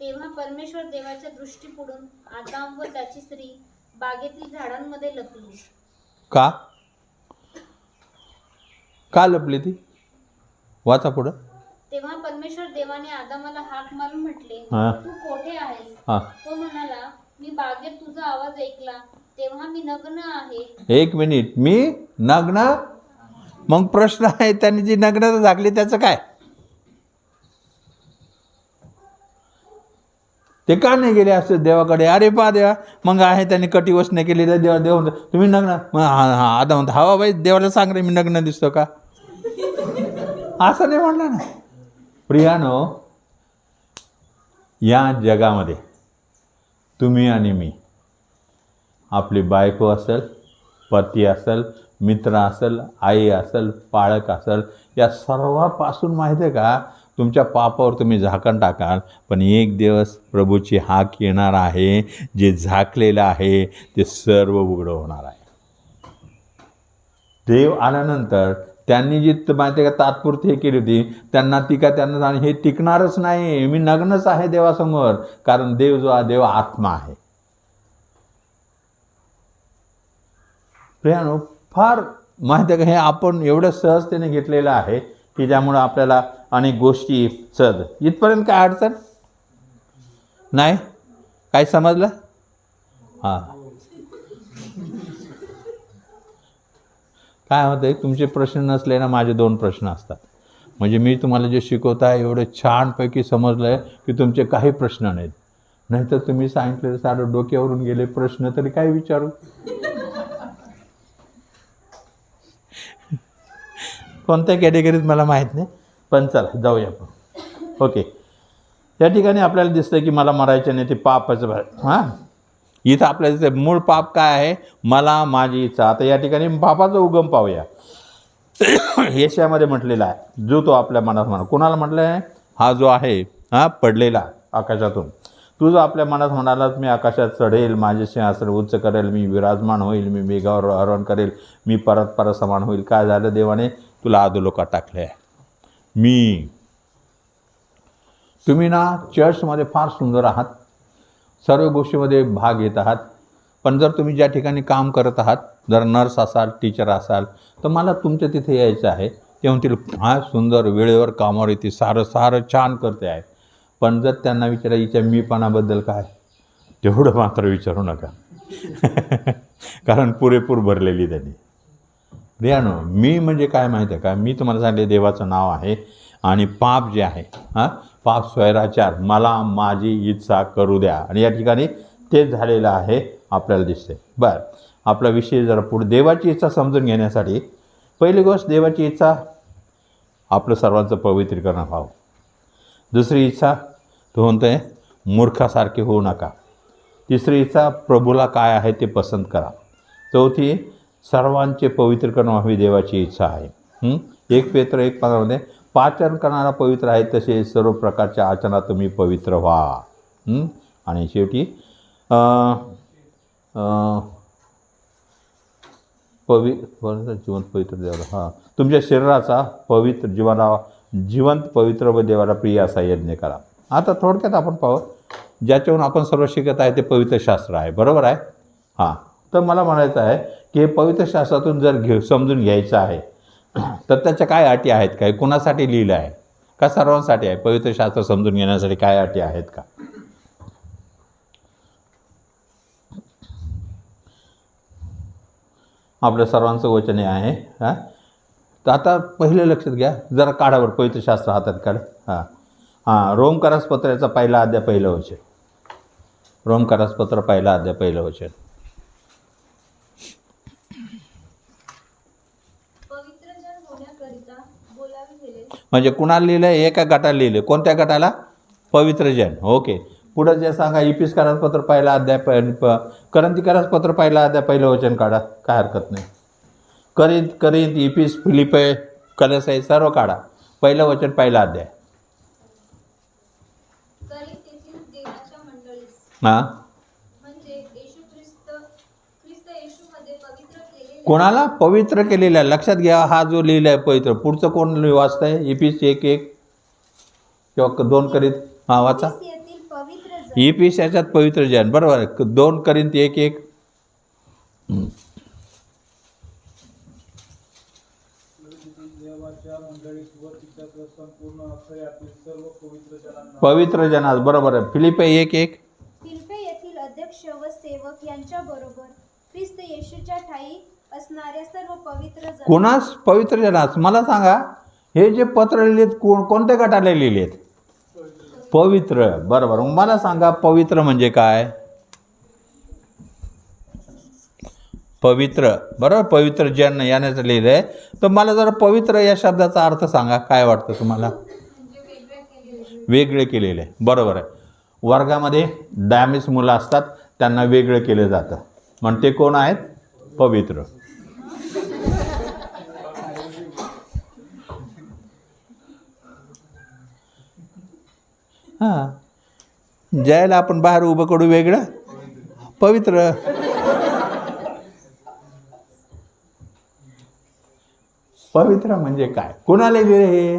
Speaker 2: तेव्हा परमेश्वर देवाच्या दृष्टीपुढून आदाम व त्याची स्त्री बागेतील झाडांमध्ये लपली.
Speaker 1: का लपली ती? वाचा पुढं.
Speaker 2: तेव्हा परमेश्वर देवाने आदामाला हाक मारून म्हटले,
Speaker 1: हां.
Speaker 2: तू कोठे आहेस?
Speaker 1: हां,
Speaker 2: तो म्हणाला, मी बागेत तुझा आवाज ऐकला, तेव्हा मी नग्न आहे.
Speaker 1: एक मिनिट, मी नग्न? मग प्रश्न आहे, त्यांनी जी नग्नता झाकली त्याचं काय? ते का नाही गेले असते देवाकडे? अरे पा देवा, मग आहे त्यांनी कटिवसने केली तर देव म्हणतो तुम्ही नग्न. मग आता म्हणतो हवा बाई देवाला सांग रे मी नग्न दिसतो का? असं नाही म्हणलं ना. प्रियानो, या जगामध्ये तुम्ही आणि मी, आपली बायको असेल, पती असेल, मित्र असेल, आई असेल, पाळक असेल, या सर्वापासून माहिती आहे का, तुमच्या पापावर तुम्ही झाकण टाकाल, पण एक दिवस प्रभूची हाक येणार आहे, जे झाकलेलं आहे ते सर्व उघडं होणार आहे. देव आल्यानंतर त्यांनी जी माहिती आहे का तात्पुरती हे केली होती, त्यांना हे टिकणारच नाही. मी नग्नच आहे देवासमोर, कारण देव जो आहे देव आत्मा आहे. प्रियानो, फार माहिती आहे का, हे आपण एवढं सहजतेने घेतलेलं आहे की ज्यामुळं आपल्याला अनेक गोष्टी सहज. इथपर्यंत काय अडचण नाही? काय समजलं? हां, काय होतं आहे, तुमचे प्रश्न नसले ना, माझे 2 प्रश्न असतात. म्हणजे मी तुम्हाला जे शिकवत आहे एवढं छानपैकी समजलं आहे की तुमचे काही प्रश्न नाहीत. नाहीतर तुम्ही सांगितलेलं सारं डोक्यावरून गेले प्रश्न तरी काय विचारू. कोणत्या कॅटेगरीत मला माहीत नाही, पण चला जाऊया आपण. ओके, या ठिकाणी आपल्याला दिसतं की मला मरायचं नाही, ते पापाचं. हां, इथं आपल्याला दिसतं मूळ पाप काय आहे, मला माझी इच्छा. आता या ठिकाणी पापाचा उगम पाहूया. यशामध्ये म्हटलेला आहे, जो तो आपल्या मनात म्हणा. कोणाला म्हटलं आहे? हा जो आहे पडलेला आकाशातून, तू जो आपल्या मनात म्हणालास मी आकाशात चढेल, माझे सिंहासन उच्च करेल, मी विराजमान होईल, मी मेघावर आरोहण करेल, मी परत समान होईल. काय झालं? देवाने तुला अधोलोकात टाकले आहे. तुम्ही ना चर्चमध्ये फार सुंदर आहात, सर्व गोष्टीमध्ये भाग घेत आहात, पण जर तुम्ही ज्या ठिकाणी काम करत आहात, जर नर्स असाल, टीचर असाल, तर मला तुमच्या तिथे यायचं आहे. ते म्हणतील फार सुंदर, वेळेवर कामावर येते, सारं छान करते आहे. पण जर त्यांना विचारा हिच्या मीपणाबद्दल काय, तेवढं मात्र विचारू नका. कारण पुरेपूर भरलेली त्यांनी. प्रियानो, मी म्हणजे काय माहिती आहे का, मी तुम्हाला सांगितले देवाचं नाव आहे. आणि पाप जे आहे, पाप स्वैराचार, मला माझी इच्छा करू द्या. आणि या ठिकाणी तेच झालेलं आहे आपल्याला दिसते. बरं, आपला विषय जरा पुढे देवाची इच्छा समजून घेण्यासाठी पहिली गोष्ट, देवाची इच्छा आपलं सर्वांचं पवित्रीकरण व्हावं. दुसरी इच्छा, तो म्हणतो आहे मूर्खासारखे होऊ नका. तिसरी इच्छा, प्रभूला काय आहे ते पसंत करा. चौथी, सर्वांचे पवित्रीकरण व्हावी, देवाची इच्छा आहे. 1 पेत्र 1:15 पाचन करणारा पवित्र आहे, तसे सर्व प्रकारच्या आचरणात तुम्ही पवित्र व्हा. आणि शेवटी जिवंत पवित्र देवाला, तुमच्या शरीराचा पवित्र जिवंत पवित्र व देवाला प्रिय असा यज्ञ करा. आता थोडक्यात आपण पाहू, ज्याच्यावरून आपण सर्व शिकत आहे ते पवित्र शास्त्र आहे, बरोबर आहे. हां, तर मला म्हणायचं आहे की हे पवित्र शास्त्रातून जर समजून घ्यायचं आहे तर त्याच्या काय अटी आहेत, काय कोणासाठी लिहिलं आहे. का सर्वांसाठी आहे? पवित्र शास्त्र समजून घेण्यासाठी काय अटी आहेत का? आपल्या सर्वांचं वचन हे आहे. हां, तर आता पहिलं लक्षात घ्या, जरा काढावर पवित्र शास्त्र हातात काढ. हां, रोमकरासपत्राचा पहिला अध्याय पहिलं वचन. रोमकरासपत्र पहिला अध्याय पहिलं वचन.
Speaker 4: पवित्र जन होण्याकरिता बोलावे गेले.
Speaker 1: म्हणजे कुणाला लिहिलं आहे? एका गटाला लिहिलं. कोणत्या गटाला? पवित्र जन. ओके. पुढं जे सांगा, इफिसकारासपत्र पहिला अध्याय करंथीकारासपत्र पहिला अध्याय पहिलं वचन काढा, काय हरकत नाही. करिंथ, इफिस, फिलिपे, कलसे सर्व काढा. पहिलं वचन पहिला अध्याय.
Speaker 4: करिंथ येथील देवाच्या मंडळीस,
Speaker 1: हां,
Speaker 4: म्हणजे ख्रिस्त येशूमध्ये पवित्र केलेले
Speaker 1: कोणाला पवित्र केलेलं आहे? लक्षात घ्या, हा जो लिहिला आहे पवित्र. पुढचं कोण वाचतंय? इफिस 1:1 किंवा 2 करिंथ. हां, वाचा.
Speaker 4: ख्रिस्त येथील पवित्र जन.
Speaker 1: इफिस याच्यात पवित्र जन, बरोबर आहे. 2 करिंथ 1:1.
Speaker 5: देवाच्या मंडळीत व तिच्यात संपूर्ण अखयातील सर्व पवित्र जनांना
Speaker 1: पवित्र जनास, बरोबर आहे. फिलिपे 1:1.
Speaker 4: फिलिपे येथील अध्यक्ष व सेवक यांच्याबरोबर ख्रिस्त येशूच्या ठायी असणाऱ्या सर्व पवित्र जन.
Speaker 1: कोणास? पवित्र जनास. मला सांगा, हे जे पत्र लिहिलेत कोणत्या गटाला लिहिलेत? पवित्र, बरोबर. मग मला सांगा, पवित्र म्हणजे काय? पवित्र, बरोबर. पवित्र जन यानेच लिहिलं आहे. तर मला जरा पवित्र या शब्दाचा अर्थ सांगा, काय वाटतं तुम्हाला? वेगळे केलेले, बरोबर आहे. वर्गामध्ये डॅमेज मुलं असतात, त्यांना वेगळं केलं जातं. मग ते कोण आहेत? पवित्र. हां, ज्याला आपण बाहेर उभं करू वेगळं, पवित्र. पवित्र म्हणजे काय? कोणाला लिहिलं हे?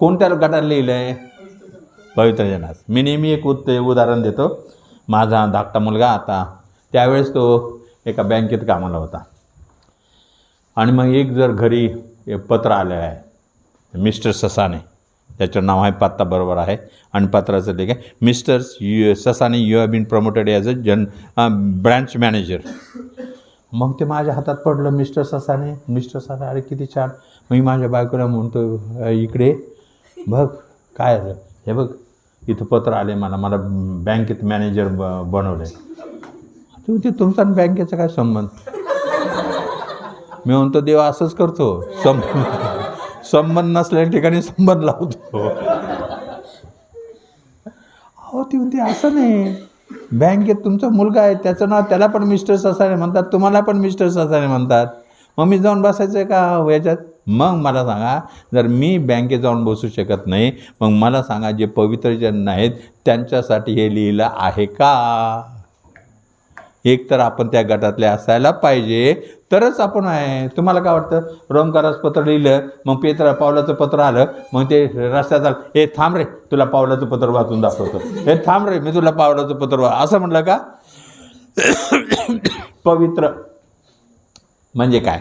Speaker 1: कोणत्या गटाला लिहिलं आहे? पवित्र जनास. मी नेहमी एक उदाहरण देतो. माझा धाकटा मुलगा आता, त्यावेळेस तो एका बँकेत कामाला होता. आणि मग एक जर घरी पत्र आलेलं आहे, मिस्टर ससाने, त्याचं नाव आहे, पत्ता बरोबर आहे, आणि पत्राचं लेख आहे, mister Sasane, you have been promoted as a branch manager. मग ते माझ्या हातात पडलं, मिस्टर ससाने. अरे किती छान. मी माझ्या बायकोला म्हणतो, इकडे बघ काय आलं, हे बघ इथं पत्र आले मला बँकेत मॅनेजर बनवलं आहे. ते तुमचा बँकेचा काय संबंध? मी म्हणतो, देव असंच करतो, संबंध नसलेल्या ठिकाणी संबंध लावतो. अहो, ती म्हणते असं नाही, बँकेत तुमचा मुलगा आहे, त्याचं नाव, त्याला पण मिस्टर ससाने म्हणतात, तुम्हाला पण मिस्टर ससाने म्हणतात. मग मी जाऊन बसायचं आहे का याच्यात? मग मला सांगा, जर मी बँकेत जाऊन बसू शकत नाही, मग मला सांगा, जे पवित्र जन आहेत त्यांच्यासाठी हे लिहिलं आहे का? एक तर आपण त्या गटातले असायला पाहिजे, तरच आपण आहे. तुम्हाला काय वाटतं? रोमकारास पत्र लिहिलं, मग पावलाचं पत्र आलं, मग ते रस्त्यात आलं, हे थांब रे, तुला पावलाचं पत्र वाचून दाखवतो, हे थांब रे, मी तुला पावलाचं पत्र असं म्हटलं का? पवित्र म्हणजे काय?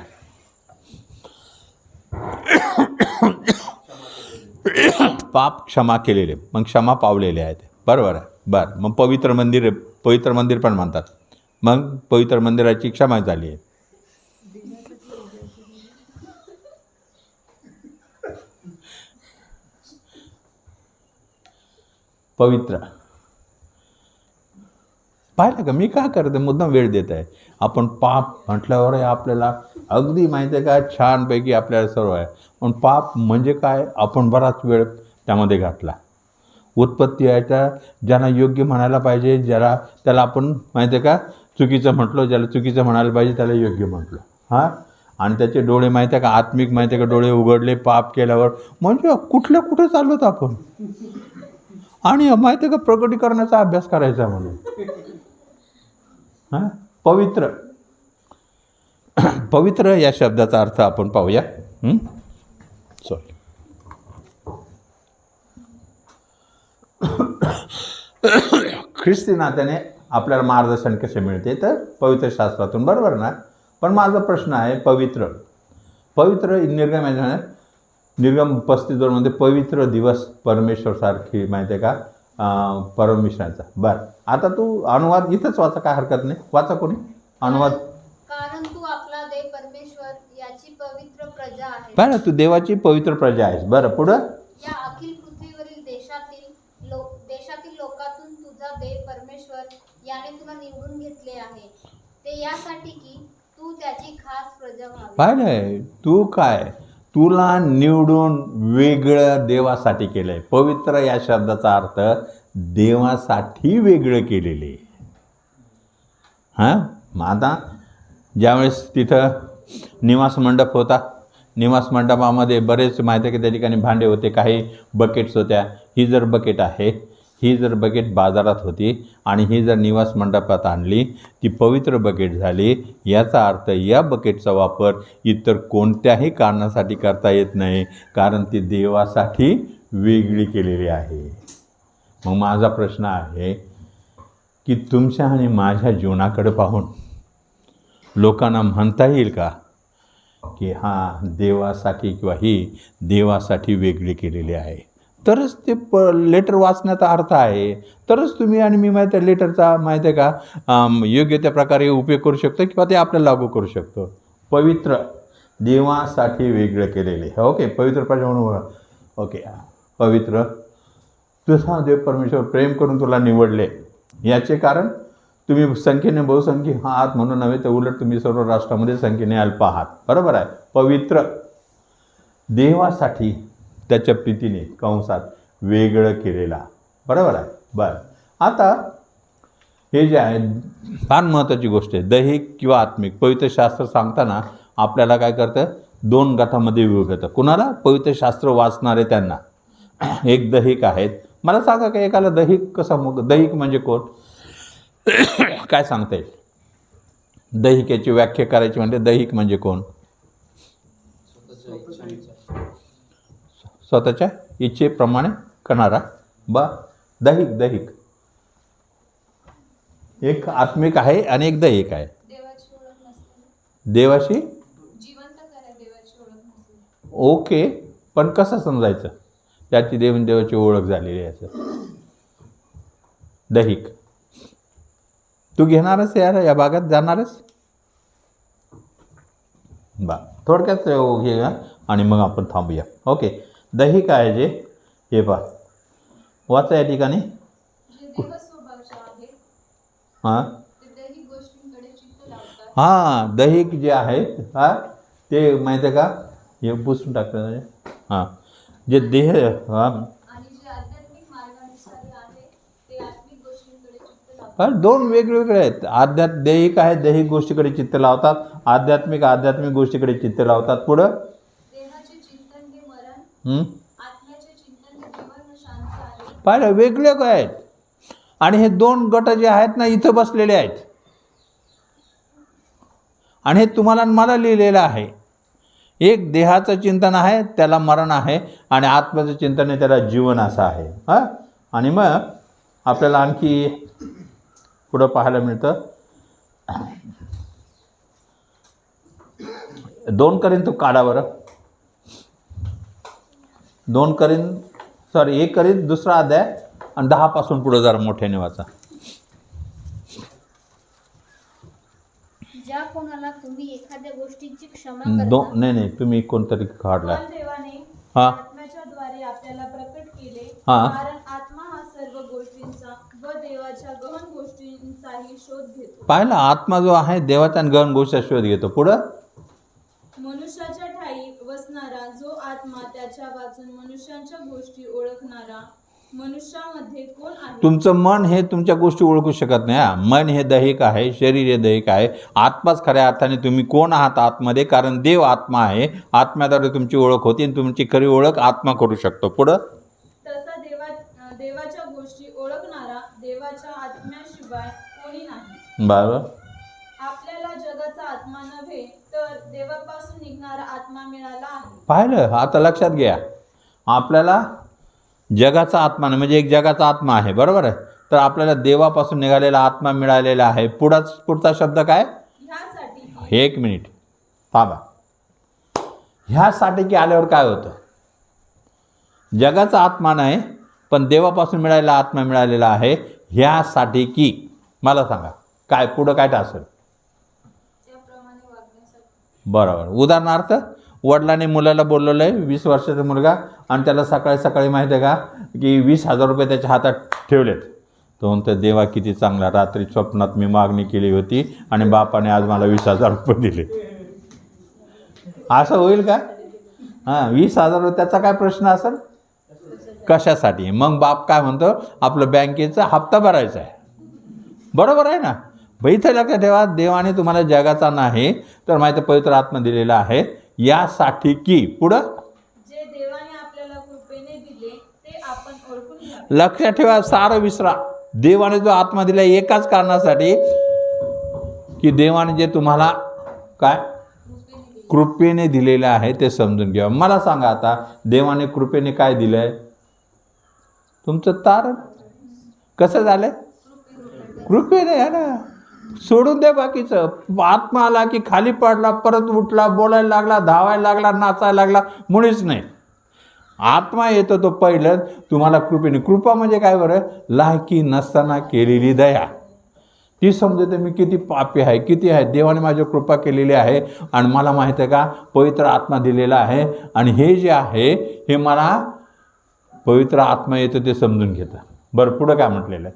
Speaker 1: पाप क्षमा केलेले, मग क्षमा पावलेले आहेत, बरोबर आहे. बरं, मग पवित्र मंदिर पण म्हणतात. मग पवित्र मंदिराची क्षमा झाली आहे. पवित्र पाहिलं का? मी काय करते, मुद्दाम वेळ देत आहे. आपण पाप म्हटल्यावर आपल्याला अगदी माहिती आहे का, छानपैकी आपल्याला सर्व आहे. पण पाप म्हणजे काय, आपण बराच वेळ त्यामध्ये घातला. उत्पत्ती याच्या ज्यांना योग्य म्हणायला पाहिजे, त्याला आपण माहिती आहे का चुकीचं म्हटलो, ज्याला चुकीचं म्हणायला पाहिजे त्याला योग्य म्हटलं. हां, आणि त्याचे डोळे माहिती आहे का, आत्मिक माहिती आहे का, डोळे उघडले पाप केल्यावर, म्हणजे कुठे चाललोत आपण. आणि माहिती आहे का, प्रकटीकरणाचा अभ्यास करायचा म्हणून. हां, पवित्र या शब्दाचा अर्थ आपण पाहूया. सॉरी, ख्रिस्ती नात्याने आपल्याला मार्गदर्शन कसे मिळते? तर पवित्र शास्त्रातून, बरोबर ना? पण माझा प्रश्न आहे, पवित्र निर्गमनात निर्गम 35:2 पवित्र दिवस परमेश्वरसारखी माहिती आहे का परमेश्वराचा. बरं, आता तू अनुवाद इथंच वाचा, काय हरकत नाही, वाचा कोणी अनुवाद.
Speaker 2: कारण तू आपला देव परमेश्वर याची पवित्र प्रजा आहे.
Speaker 1: बरं, तू देवाची पवित्र प्रजा आहेस. बरं, पुढं.
Speaker 2: या अखिल पृथ्वीवरील देशातील लोकातून तुझा देव परमेश्वर याने तुला निवडून घेतले आहे, ते यासाठी की तू त्याची खास प्रजा व्हावी.
Speaker 1: पाहिलं, तू काय, तुला निवडून वेगळं देवासाठी केलंय. पवित्र या शब्दाचा अर्थ देवासाठी वेगळं केलेले. हां, मग आता ज्यावेळेस तिथं निवास मंडप होता, निवास मंडपामध्ये बरेच माहिती आहे की त्या ठिकाणी भांडे होते, काही बकेट्स होत्या. ही जर बकेट आहे, ही जर बकेट बाजारात होती आणि ही जर निवास मंडपात आणली, ती पवित्र बकेट झाली. याचा अर्थ या बकेटचा वापर इतर कोणत्याही कारणासाठी करता येत नाही, कारण ती देवासाठी वेगळी केलेली आहे. मग माझा प्रश्न आहे की तुमच्या आणि माझ्या जीवनाकडे पाहून लोकांना म्हणता येईल का की हां देवासाठी किंवा ही देवासाठी वेगळी केलेली आहे? तरच ते लेटर वाचण्याचा अर्थ आहे. तरच तुम्ही आणि मी माहिती आहे लेटरचा माहिती आहे का योग्य त्या प्रकारे उपयोग करू शकतो किंवा ते आपल्याला लागू करू शकतो. पवित्र, देवासाठी वेगळं केलेले. ओके, पवित्र प्रजा म्हणून. ओके, पवित्र, तुझा देव परमेश्वर प्रेम करून तुला निवडले. याचे कारण तुम्ही संख्येने बहुसंख्य आहात म्हणून नव्हे, तर उलट तुम्ही सर्व राष्ट्रामध्ये संख्येने अल्प आहात. बरोबर आहे. पवित्र, देवासाठी त्याच्या प्रीतीने कंसात वेगळं केलेला. बरोबर आहे. बरं, आता हे जे आहे फार महत्त्वाची गोष्ट आहे. दैहिक किंवा आत्मिक. पवित्र शास्त्र सांगताना आपल्याला काय करतं, 2 गटामध्ये विभागतं. कुणाला? पवित्र शास्त्र वाचणारे त्यांना. एक दैहिक आहेत. मला सांगा का एकाला दैहिक कसा, मग दैहिक म्हणजे कोण, काय सांगता येईल? दैहिकाची व्याख्या करायची म्हणजे दैहिक म्हणजे कोण? स्वतःच्या इच्छेप्रमाणे करणारा. दैहिक एक आत्मिक आहे आणि एक दैहिक आहे.
Speaker 4: देवाची ओळख नसते,
Speaker 1: देवाशी
Speaker 4: जिवंत करा देवाची ओळख नसते.
Speaker 1: ओके, पण कसं समजायचं त्याची देवाची ओळख झालेली आहे असं? दैहिक तू घेणारच यार, या भागात जाणारच. थोडक्यात घेऊया आणि मग आपण थांबूया. ओके, दैहिक आहे जे, हे पहा वाचा या ठिकाणी.
Speaker 4: जे देव स्वभावचे आहे
Speaker 1: हां
Speaker 4: ते दैहिक गोष्टींकडे चित्त लावतात.
Speaker 1: हां, दैहिक जे आहेत ते माहिती आहे का, हे पुसून टाकलं. हां, जे देह हां,
Speaker 4: आणि जे आध्यात्मिक मार्गानुसारी आहे ते आत्मिक गोष्टींकडे चित्त लावतात.
Speaker 1: दोन वेगवेगळे आहेत. दैहिक आहे, दैहिक गोष्टीकडे चित्त लावतात. आध्यात्मिक गोष्टीकडे चित्त लावतात. पुढं
Speaker 4: देहाचे चिंतन हे मरण, आत्म्याचे चिंतन हे जीवन व शांती आहे.
Speaker 1: पाहिलं, वेगळे काय आहेत. आणि हे 2 गट जे आहेत ना इथं बसलेले आहेत. आणि हे तुम्हाला मला लिहिलेलं आहे. एक देहाचं चिंतन आहे, त्याला मरण आहे, आणि आत्म्याचं चिंतन आहे, त्याला जीवन असं आहे. हां, आणि मग आपल्याला आणखी पुढं पाहायला मिळतं. 2 करीन तू काढा बरं. 1 करीन 2 अध्याय आणि 10 पासून पुढं जरा मोठ्याने वाचा.
Speaker 2: ज्या कोणाला तुम्ही एखाद्या गोष्टीची क्षमा
Speaker 1: नाही तुम्ही कोणतरी काढला.
Speaker 6: पण देवाने
Speaker 1: हां
Speaker 6: आत्म्याच्या द्वारे आपल्याला प्रकट केले.
Speaker 1: हां.
Speaker 6: कारण आत्मा हा सर्व गोष्टींचा व देवाच्या गहन गोष्टींचाही शोध घेतो.
Speaker 1: पाहिला, आत्मा जो आहे देवाच्या गहन गोष्टीचा शोध घेतो. पुढं
Speaker 6: मनुष्याच्या ठायी वसणारा जो आत्मा त्याच्या वाचून मनुष्यांच्या गोष्टी ओळखणारा मनुष्यामध्ये कोण आहे?
Speaker 1: तुमचं मन हे तुमच्या गोष्टी ओळखू शकत नाही. मन हे दैहिक आहे, शरीर हे दैहिक आहे. आत्माच खऱ्या अर्थाने तुम्ही कोण आहात आतमध्ये, कारण देव आत्मा आहे. आत्म्याद्वारे तुमची ओळख होती आणि तुमची खरी ओळख आत्मा करू शकतो. पुढं
Speaker 6: तसा देवाच्या गोष्टी ओळखणारा देवाच्या आत्म्याशिवाय कोणी नाही.
Speaker 1: बरोबर.
Speaker 6: आपल्याला जगाचा आत्मा नव्हे तर देवापासून निघणारा आत्मा मिळाला आहे.
Speaker 1: पाहिलं, आता लक्षात घ्या, आपल्याला जगाचा आत्मा नाही, म्हणजे एक जगाचा आत्मा आहे. बरोबर आहे. तर आपल्याला देवापासून निघालेला आत्मा मिळालेला आहे. पुढचा शब्द काय?
Speaker 6: ह्यासाठी
Speaker 1: 1 मिनिट थांबा. ह्यासाठी की आल्यावर काय होतं? जगाचा आत्मा नाही, पण देवापासून मिळालेला आत्मा मिळालेला आहे, ह्यासाठी की मला सांगा काय पुढं काय असेल.
Speaker 4: त्याप्रमाणे वागण्यासाठी.
Speaker 1: बरोबर. उदाहरणार्थ वडिलांनी मुलाला बोलवलं आहे, 20 वर्षाचा मुलगा, आणि त्याला सकाळी सकाळी माहिती आहे का की 20,000 रुपये त्याच्या हातात ठेवलेत. तो म्हणतो देवा किती चांगला, रात्री स्वप्नात मी मागणी केली होती आणि बापाने आज मला 20,000 रुपये दिले. असं होईल का? हां, 20,000 रुपये त्याचा काय प्रश्न असेल, कशासाठी? मग बाप काय म्हणतो, आपलं बँकेचा हप्ता भरायचा आहे. बरोबर आहे ना. इथं लक्षात ठेवा, देवाने तुम्हाला जगाचा नाही तर माहिती पवित्र आत्मा दिलेला आहे, यासाठी की पुढं
Speaker 6: जे देवाने आपल्याला कृपेने दिले ते आपण ओळखून घ्या.
Speaker 1: लक्षात ठेवा, सारं विसरा. देवाने जो आत्मा दिला एकाच कारणासाठी की देवाने जे तुम्हाला काय कृपेने दिलेलं आहे ते समजून घ्या. मला सांगा आता, देवाने कृपेने काय दिलं आहे? तुमचं तारण. कसं झालं? कृपेने आहे ना. सोडून दे बाकीचं. आत्मा आला की खाली पडला, परत उठला, बोलायला लागला, धावायला लागला, नाचायला लागला, मुळीच नाही. आत्मा येतो तो पहिलं तुम्हाला कृपेने. कृपा म्हणजे काय बरं? लायकी नसताना केलेली दया. ती समजते मी किती पापी आहे, किती आहे, देवाने माझी कृपा केलेली आहे आणि मला माहीत आहे का पवित्र आत्मा दिलेला आहे, आणि हे जे आहे हे मला पवित्र आत्मा येतो ते समजून घेतं. बरं, पुढं काय म्हटलेलं आहे?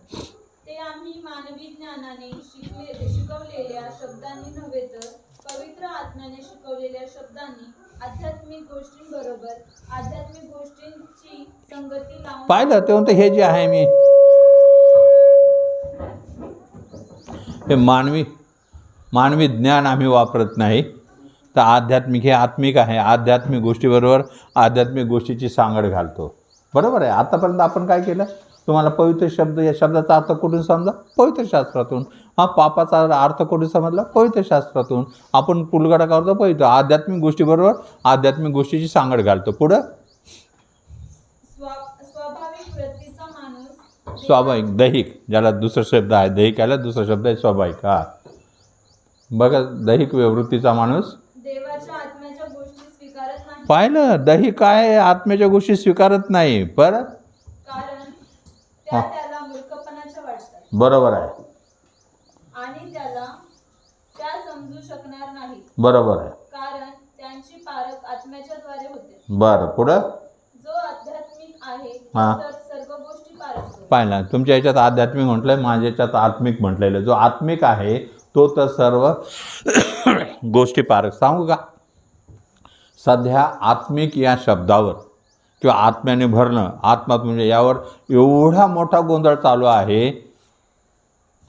Speaker 6: ते आम्ही मानवी ज्ञानाने शिकवलेल्या शब्दांनी नव्हे तर पवित्र आत्म्याने शिकवलेल्या शब्दांनी आध्यात्मिक गोष्टींबरोबर आध्यात्मिक गोष्टींची संगती लावून
Speaker 1: पाहिलं ते म्हणतं हे जे आहे मी हे मानवी ज्ञान आम्ही वापरत नाही, तर आध्यात्मिक हे आत्मिक आहे. आध्यात्मिक गोष्टीबरोबर आध्यात्मिक गोष्टीची सांगड घालतो. बरोबर आहे. आतापर्यंत आपण काय केलं? तुम्हाला पवित्र शब्द, या शब्दाचा अर्थ कुठून समजा? पवित्र शास्त्रातून. पापाचा अर्थ कुठून समजला? पवित्र शास्त्रातून. आपण पुलगडा करतो पवित्र. आध्यात्मिक गोष्टीबरोबर आध्यात्मिक गोष्टीची सांगड घालतो. पुढं
Speaker 6: स्वाभाविक वृत्तीचा माणूस
Speaker 1: स्वाभाविक, दैहिक, ज्याला दुसरा शब्द आहे दैहिक, याला दुसरा शब्द आहे स्वाभाविक. हा बघा, दैहिक वृत्तीचा माणूस
Speaker 6: देवाच्या आत्म्याच्या गोष्टी स्वीकारत नाही.
Speaker 1: पाहिलं, दैहिक आहे, आत्म्याच्या गोष्टी स्वीकारत नाही. परत
Speaker 6: कारण त्या त्याला मूर्खपणाच्या वाटतात
Speaker 1: बरोबर आहे.
Speaker 6: आणि त्याला त्या समजू शकणार नाही.
Speaker 1: बरोबर आहे.
Speaker 6: कारण त्यांची पारख आत्म्याच्या द्वारे होते.
Speaker 1: बरं, पुढं
Speaker 6: जो आध्यात्मिक आहे
Speaker 1: हा.
Speaker 6: तर सर्व गोष्टी पारखतो.
Speaker 1: पाहिलं, तुमच्या याच्यात आध्यात्मिक म्हटलंय, माझ्या याच्यात आत्मिक म्हटलेलं. जो आत्मिक आहे तो तर सर्व गोष्टी पारख. सांगू का, सध्या आत्मिक या शब्दावर किंवा आत्म्याने भरणं, आत्मा म्हणजे यावर एवढा मोठा गोंधळ चालू आहे,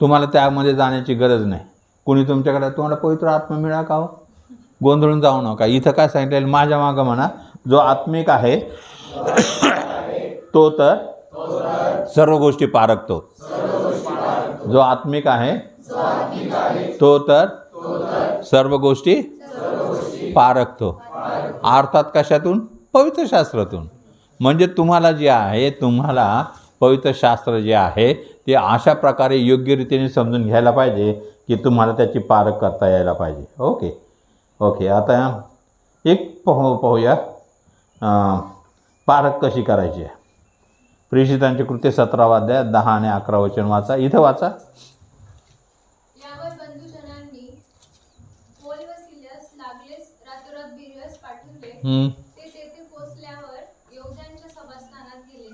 Speaker 1: तुम्हाला त्यामध्ये जाण्याची गरज नाही. कुणी तुमच्याकडे तुम्हाला पवित्र आत्मा मिळा का हो, गोंधळून जाऊ नका. इथं काय सांगितलेलं माझ्या मागं म्हणा, जो आत्मिक आहे तो तर सर्व गोष्टी पारखतो. जो आत्मिक आहे तो तर सर्व गोष्टी पारखतो. अर्थात कशातून? पवित्र शास्त्रातून. म्हणजे तुम्हाला जे आहे, तुम्हाला पवित्र शास्त्र जे आहे ते अशा प्रकारे योग्य रीतीने समजून घ्यायला पाहिजे की तुम्हाला त्याची पारख करता यायला पाहिजे. ओके. आता एक पाहूया पारख कशी करायची आहे. प्रेषितांचे कृत्य 17 अध्याय 10 आणि 11 वचन वाचा. इथं वाचा.
Speaker 4: यावर बंधुजनांनी पोल व सिलास लागलेच रातोरात बिरियस पाठवले. ते तेथे पोचल्यावर यहूद्यांच्या सभास्थानात गेले.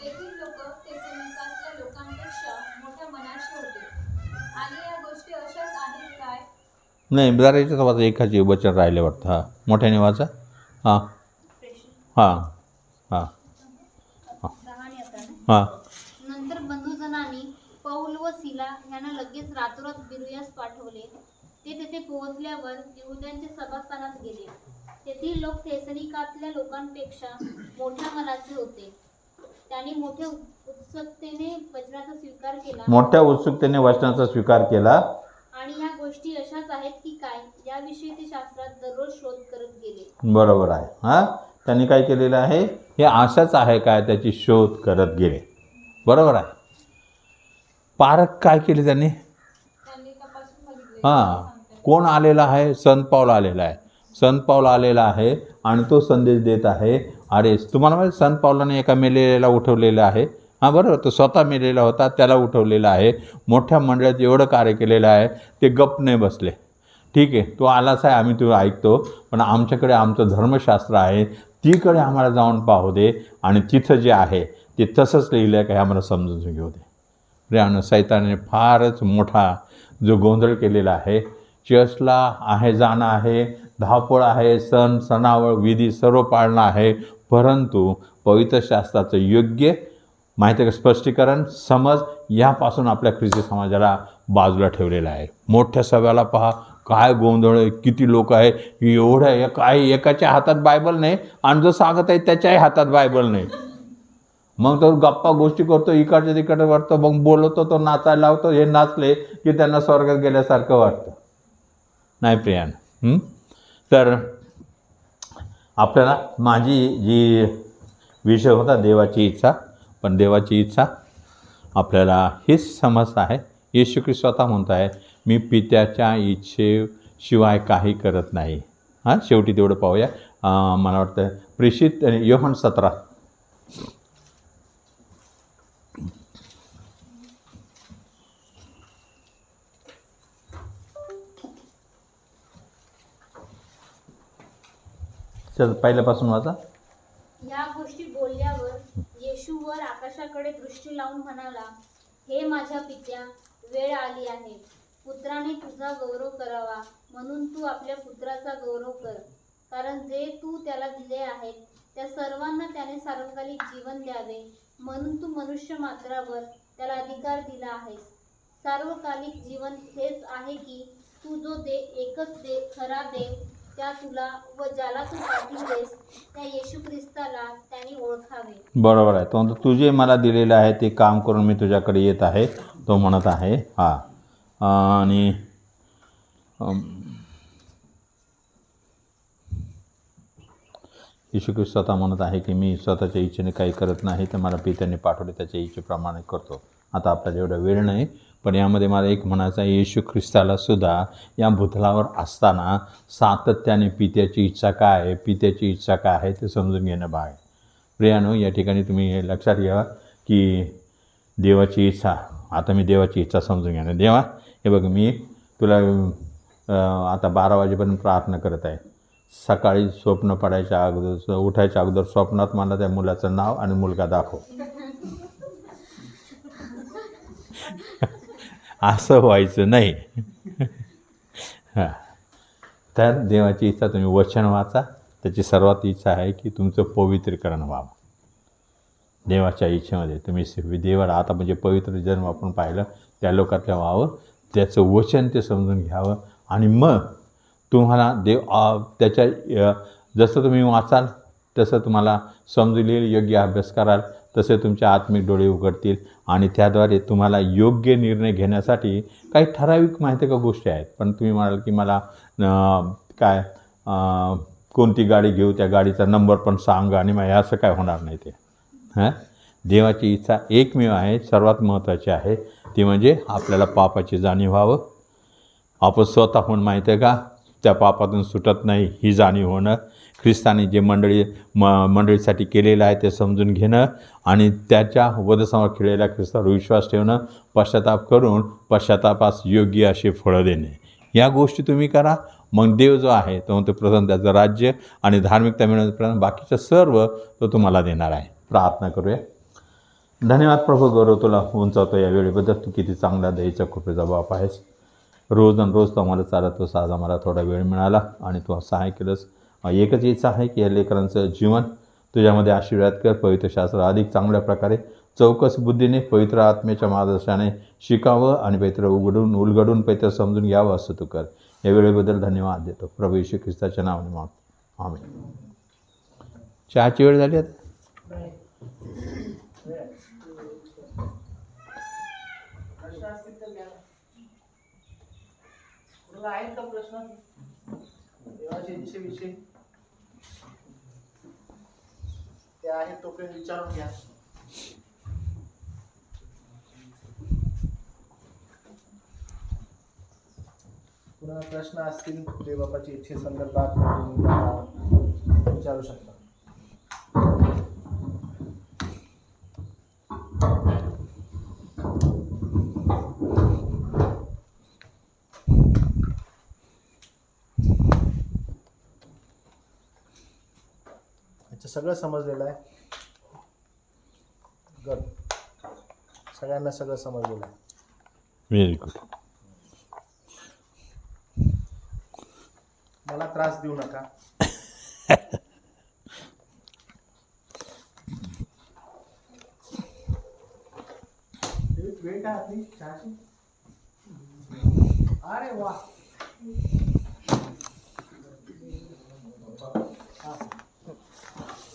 Speaker 4: तेथील लोक थेसलोनिकातल्या लोकांपेक्षा मोठ्या मनाचे होते. आणि या गोष्टी अशाच आहेत काय?
Speaker 1: नाही, जरा याच्यात वाचा, एकाचे वचन राहिले वाटतं. हां, मोठ्याने वाचा. हां.
Speaker 2: 10 आणि 11 ना?
Speaker 1: हां.
Speaker 2: नंतर बंधुजनांनी पौल व सिला यांना लगेच रातोरात बिरुयास पाठवले. ते तेथे पोहोचल्यावर यहूद्यांच्या सभास्थानात गेले. तेथील लोक थेसलोनिकातल्या लोकांपेक्षा मोठ्या मनाचे होते. त्यांनी मोठ्या उत्सुकतेने वचनाचा स्वीकार केला. आणि या गोष्टी अशाच आहेत की काय, याविषयी ते शास्त्रात दररोज शोध करत गेले.
Speaker 1: बरोबर आहे. हां, त्यांनी काय केलेलं आहे, हे अशाच आहे काय त्याची शोध करत गेले. बरोबर आहे. पारख काय केली त्यांनी?
Speaker 4: तपासून बघितले.
Speaker 1: हां, कोण आलेला आहे? संत पाऊल आलेला आहे. संत पाऊल आलेला आहे आणि तो संदेश देत आहे. अरेस. तुम्हाला माहिती संत पावलाने एका मेलेल्याला उठवलेलं आहे. हां बरोबर, तो स्वतः मेलेला होता, त्याला उठवलेलं आहे. मोठ्या मंडळात एवढं कार्य केलेलं आहे, ते गप्प नाही बसले. ठीक आहे, तो आलाच आहे, आम्ही तो ऐकतो, पण आमच्याकडे आमचं धर्मशास्त्र आहे, तिकडे आम्हाला जाऊन पाहू दे आणि तिथं जे आहे ते तसंच लिहिलं आहे का हे आम्हाला समजून घेऊ दे. प्रियानं सैतानाने फारच मोठा जो गोंधळ केलेला आहे. चर्चला आहे जाणं आहे, धावपळ आहे, सण सणावळ विधी सर्व पाळणं आहे, परंतु पवित्र शास्त्राचं योग्य माहिती का स्पष्टीकरण समज यापासून आपल्या ख्रिस्ती समाजाला बाजूला ठेवलेलं आहे. मोठ्या सभेला पहा काय गोंधळ आहे, किती लोक आहे, एवढं काय एकाच्या हातात बायबल नाही आणि जो सांगत आहे त्याच्याही हातात बायबल नाही. मग तो गप्पा गोष्टी करतो, इकडच्या तिकडे वाटतो, मग बोलवतो, तो नाचायला लावतो. हे नाचले की त्यांना स्वर्गात गेल्यासारखं वाटतं. नाही प्रियान. तर आपल्याला माझी जी विषय होता देवाची इच्छा, पण देवाची इच्छा आपल्याला हीच समज आहे. येशू ख्रिस्त स्वतः म्हणत आहे मी पित्याच्या इच्छेशिवाय काही करत नाही. हां शेवटी तेवढं पाहूया. मला वाटतं प्रेषित योहन 17. चल पहिल्यापासून वाचा.
Speaker 2: या गोष्टी बोलल्यावर येशू वर आकाशाकडे दृष्टी लावून म्हणाला, हे माझ्या पित्या, वेळ आली आहे. पुत्राने तुझा गौरव करावा, म्हणून तू आपल्या पुत्राचा गौरव कर. कारण जे तू त्याला दिले आहेत त्या सर्वांना त्याने सार्वकालिक जीवन द्यावे, म्हणून तू मनुष्य मात्रावर त्याला अधिकार दिला आहेस. सार्वकालिक जीवन हेच आहे की तू जो एकच खरा देव त्या तुला व ज्याला तू पाठविलेस त्या येशू ख्रिस्ताला त्यांनी ओळखावे.
Speaker 1: बरोबर आहे. तो तुझे मला दिलेलं आहे ते काम करून मी तुझ्याकडे येत आहे, तो म्हणत आहे. हां आणि येशू ख्रिस्त स्वतः म्हणत आहे की मी स्वतःच्या इच्छेने काही करत नाही, तर मला पित्याने पाठवले त्याच्या इच्छेप्रमाणे करतो. आता आपल्याला एवढा वेळ नाही, पण यामध्ये मला एक म्हणायचं आहे, येशू ख्रिस्ताला सुद्धा या भूतलावर असताना सातत्याने पित्याची इच्छा काय आहे, पित्याची इच्छा काय आहे ते समजून घेणं भाग आहे. प्रियानो, या ठिकाणी तुम्ही हे लक्षात घ्या की देवाची इच्छा, आता मी देवाची इच्छा समजून घेणं. देवा हे बघ, मी तुला आता 12 वाजेपर्यंत प्रार्थना करत आहे. सकाळी स्वप्न पडायच्या अगोदर, उठायच्या अगोदर स्वप्नात मला त्या मुलाचं नाव आणि मुलगा दाखव. असं व्हायचं नाही. हां, तर देवाची इच्छा तुम्ही वचन वाचा. त्याची सर्वात इच्छा आहे की तुमचं पवित्रीकरण व्हावं. देवाच्या इच्छेमध्ये तुम्ही देवाला आता म्हणजे पवित्र जन्म आपण पाहिलं त्या लोकातल्या व्हावं, त्याचं वचन ते समजून घ्यावं आणि मग तुम्हाला देव त्याच्या जसं तुम्ही वाचाल तसं तुम्हाला समजून येईल, योग्य अभ्यास कराल तसे तुमचे आत्मिक डोळे उघडतील आणि त्याद्वारे तुम्हाला योग्य निर्णय घेण्यासाठी काही ठराविक माहिती का गोष्टी आहेत. पण तुम्ही म्हणाल की मला कोणती गाडी घेऊ, त्या गाडीचा नंबर पण सांगा आणि मग असं काय होणार नाही. ते देवाची इच्छा एकमेव आहे, सर्वात महत्त्वाची आहे, ती म्हणजे आपल्याला पापाची जाणीव व्हावं. आपण स्वतःहून माहिती आहे का त्या पापातून सुटत नाही ही जाणीव होणं, ख्रिस्ताने जे मंडळीसाठी केलेलं आहे ते समजून घेणं आणि त्याच्या वधसमोर खेळलेल्या ख्रिस्तावर विश्वास ठेवणं, पश्चाताप करून पश्चातापास योग्य असे फळं देणे. या गोष्टी तुम्ही करा, मग देव जो आहे तो म्हणतो प्रथम त्याचं राज्य आणि धार्मिकता मिळवण्यापर्यंत बाकीचं सर्व तो तुम्हाला देणार आहे. प्रार्थना करूया. धन्यवाद प्रभू, गौरव तुला उंचावतो या वेळेबद्दल. तू किती चांगला दयेचा कृपेचा बाप आहेस. रोज आणि रोज तो आम्हाला चालतोस. आज आम्हाला थोडा वेळ मिळाला आणि तू सहाय्य केलंस. एकच इच्छा आहे की या लेकरांचं जीवन तुझ्यामध्ये आशीर्वाद कर. पवित्र शास्त्र अधिक चांगल्या प्रकारे चौकस बुद्धीने पवित्र आत्मेच्या मार्गदर्शनाने शिकावं आणि पवित्र उलगडून पवित्र समजून घ्यावं असं तू कर. या वेळेबद्दल धन्यवाद देतो प्रभू येशू ख्रिस्ताच्या नावाने मागतो. आमेन. चहाची वेळ झाली आता.
Speaker 5: आहेत का प्रश्न देवाच्या इच्छेविषयी? ते आहेत तोपर्यंत विचारून घ्या. पुन्हा प्रश्न असतील देवबापाच्या इच्छेसंदर्भात विचारू शकता.
Speaker 7: याचं सगळं समजलेलं आहे. गुड. सगळ्यांना सगळं समजलेलं आहे.
Speaker 1: Very good.
Speaker 7: मला त्रास देऊ नका. वेळ काय आपली चहाची? अरे वा. हा,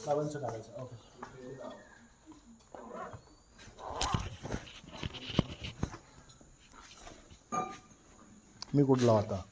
Speaker 7: बाबांचं काढायचं. ओके. मी कुठला होता?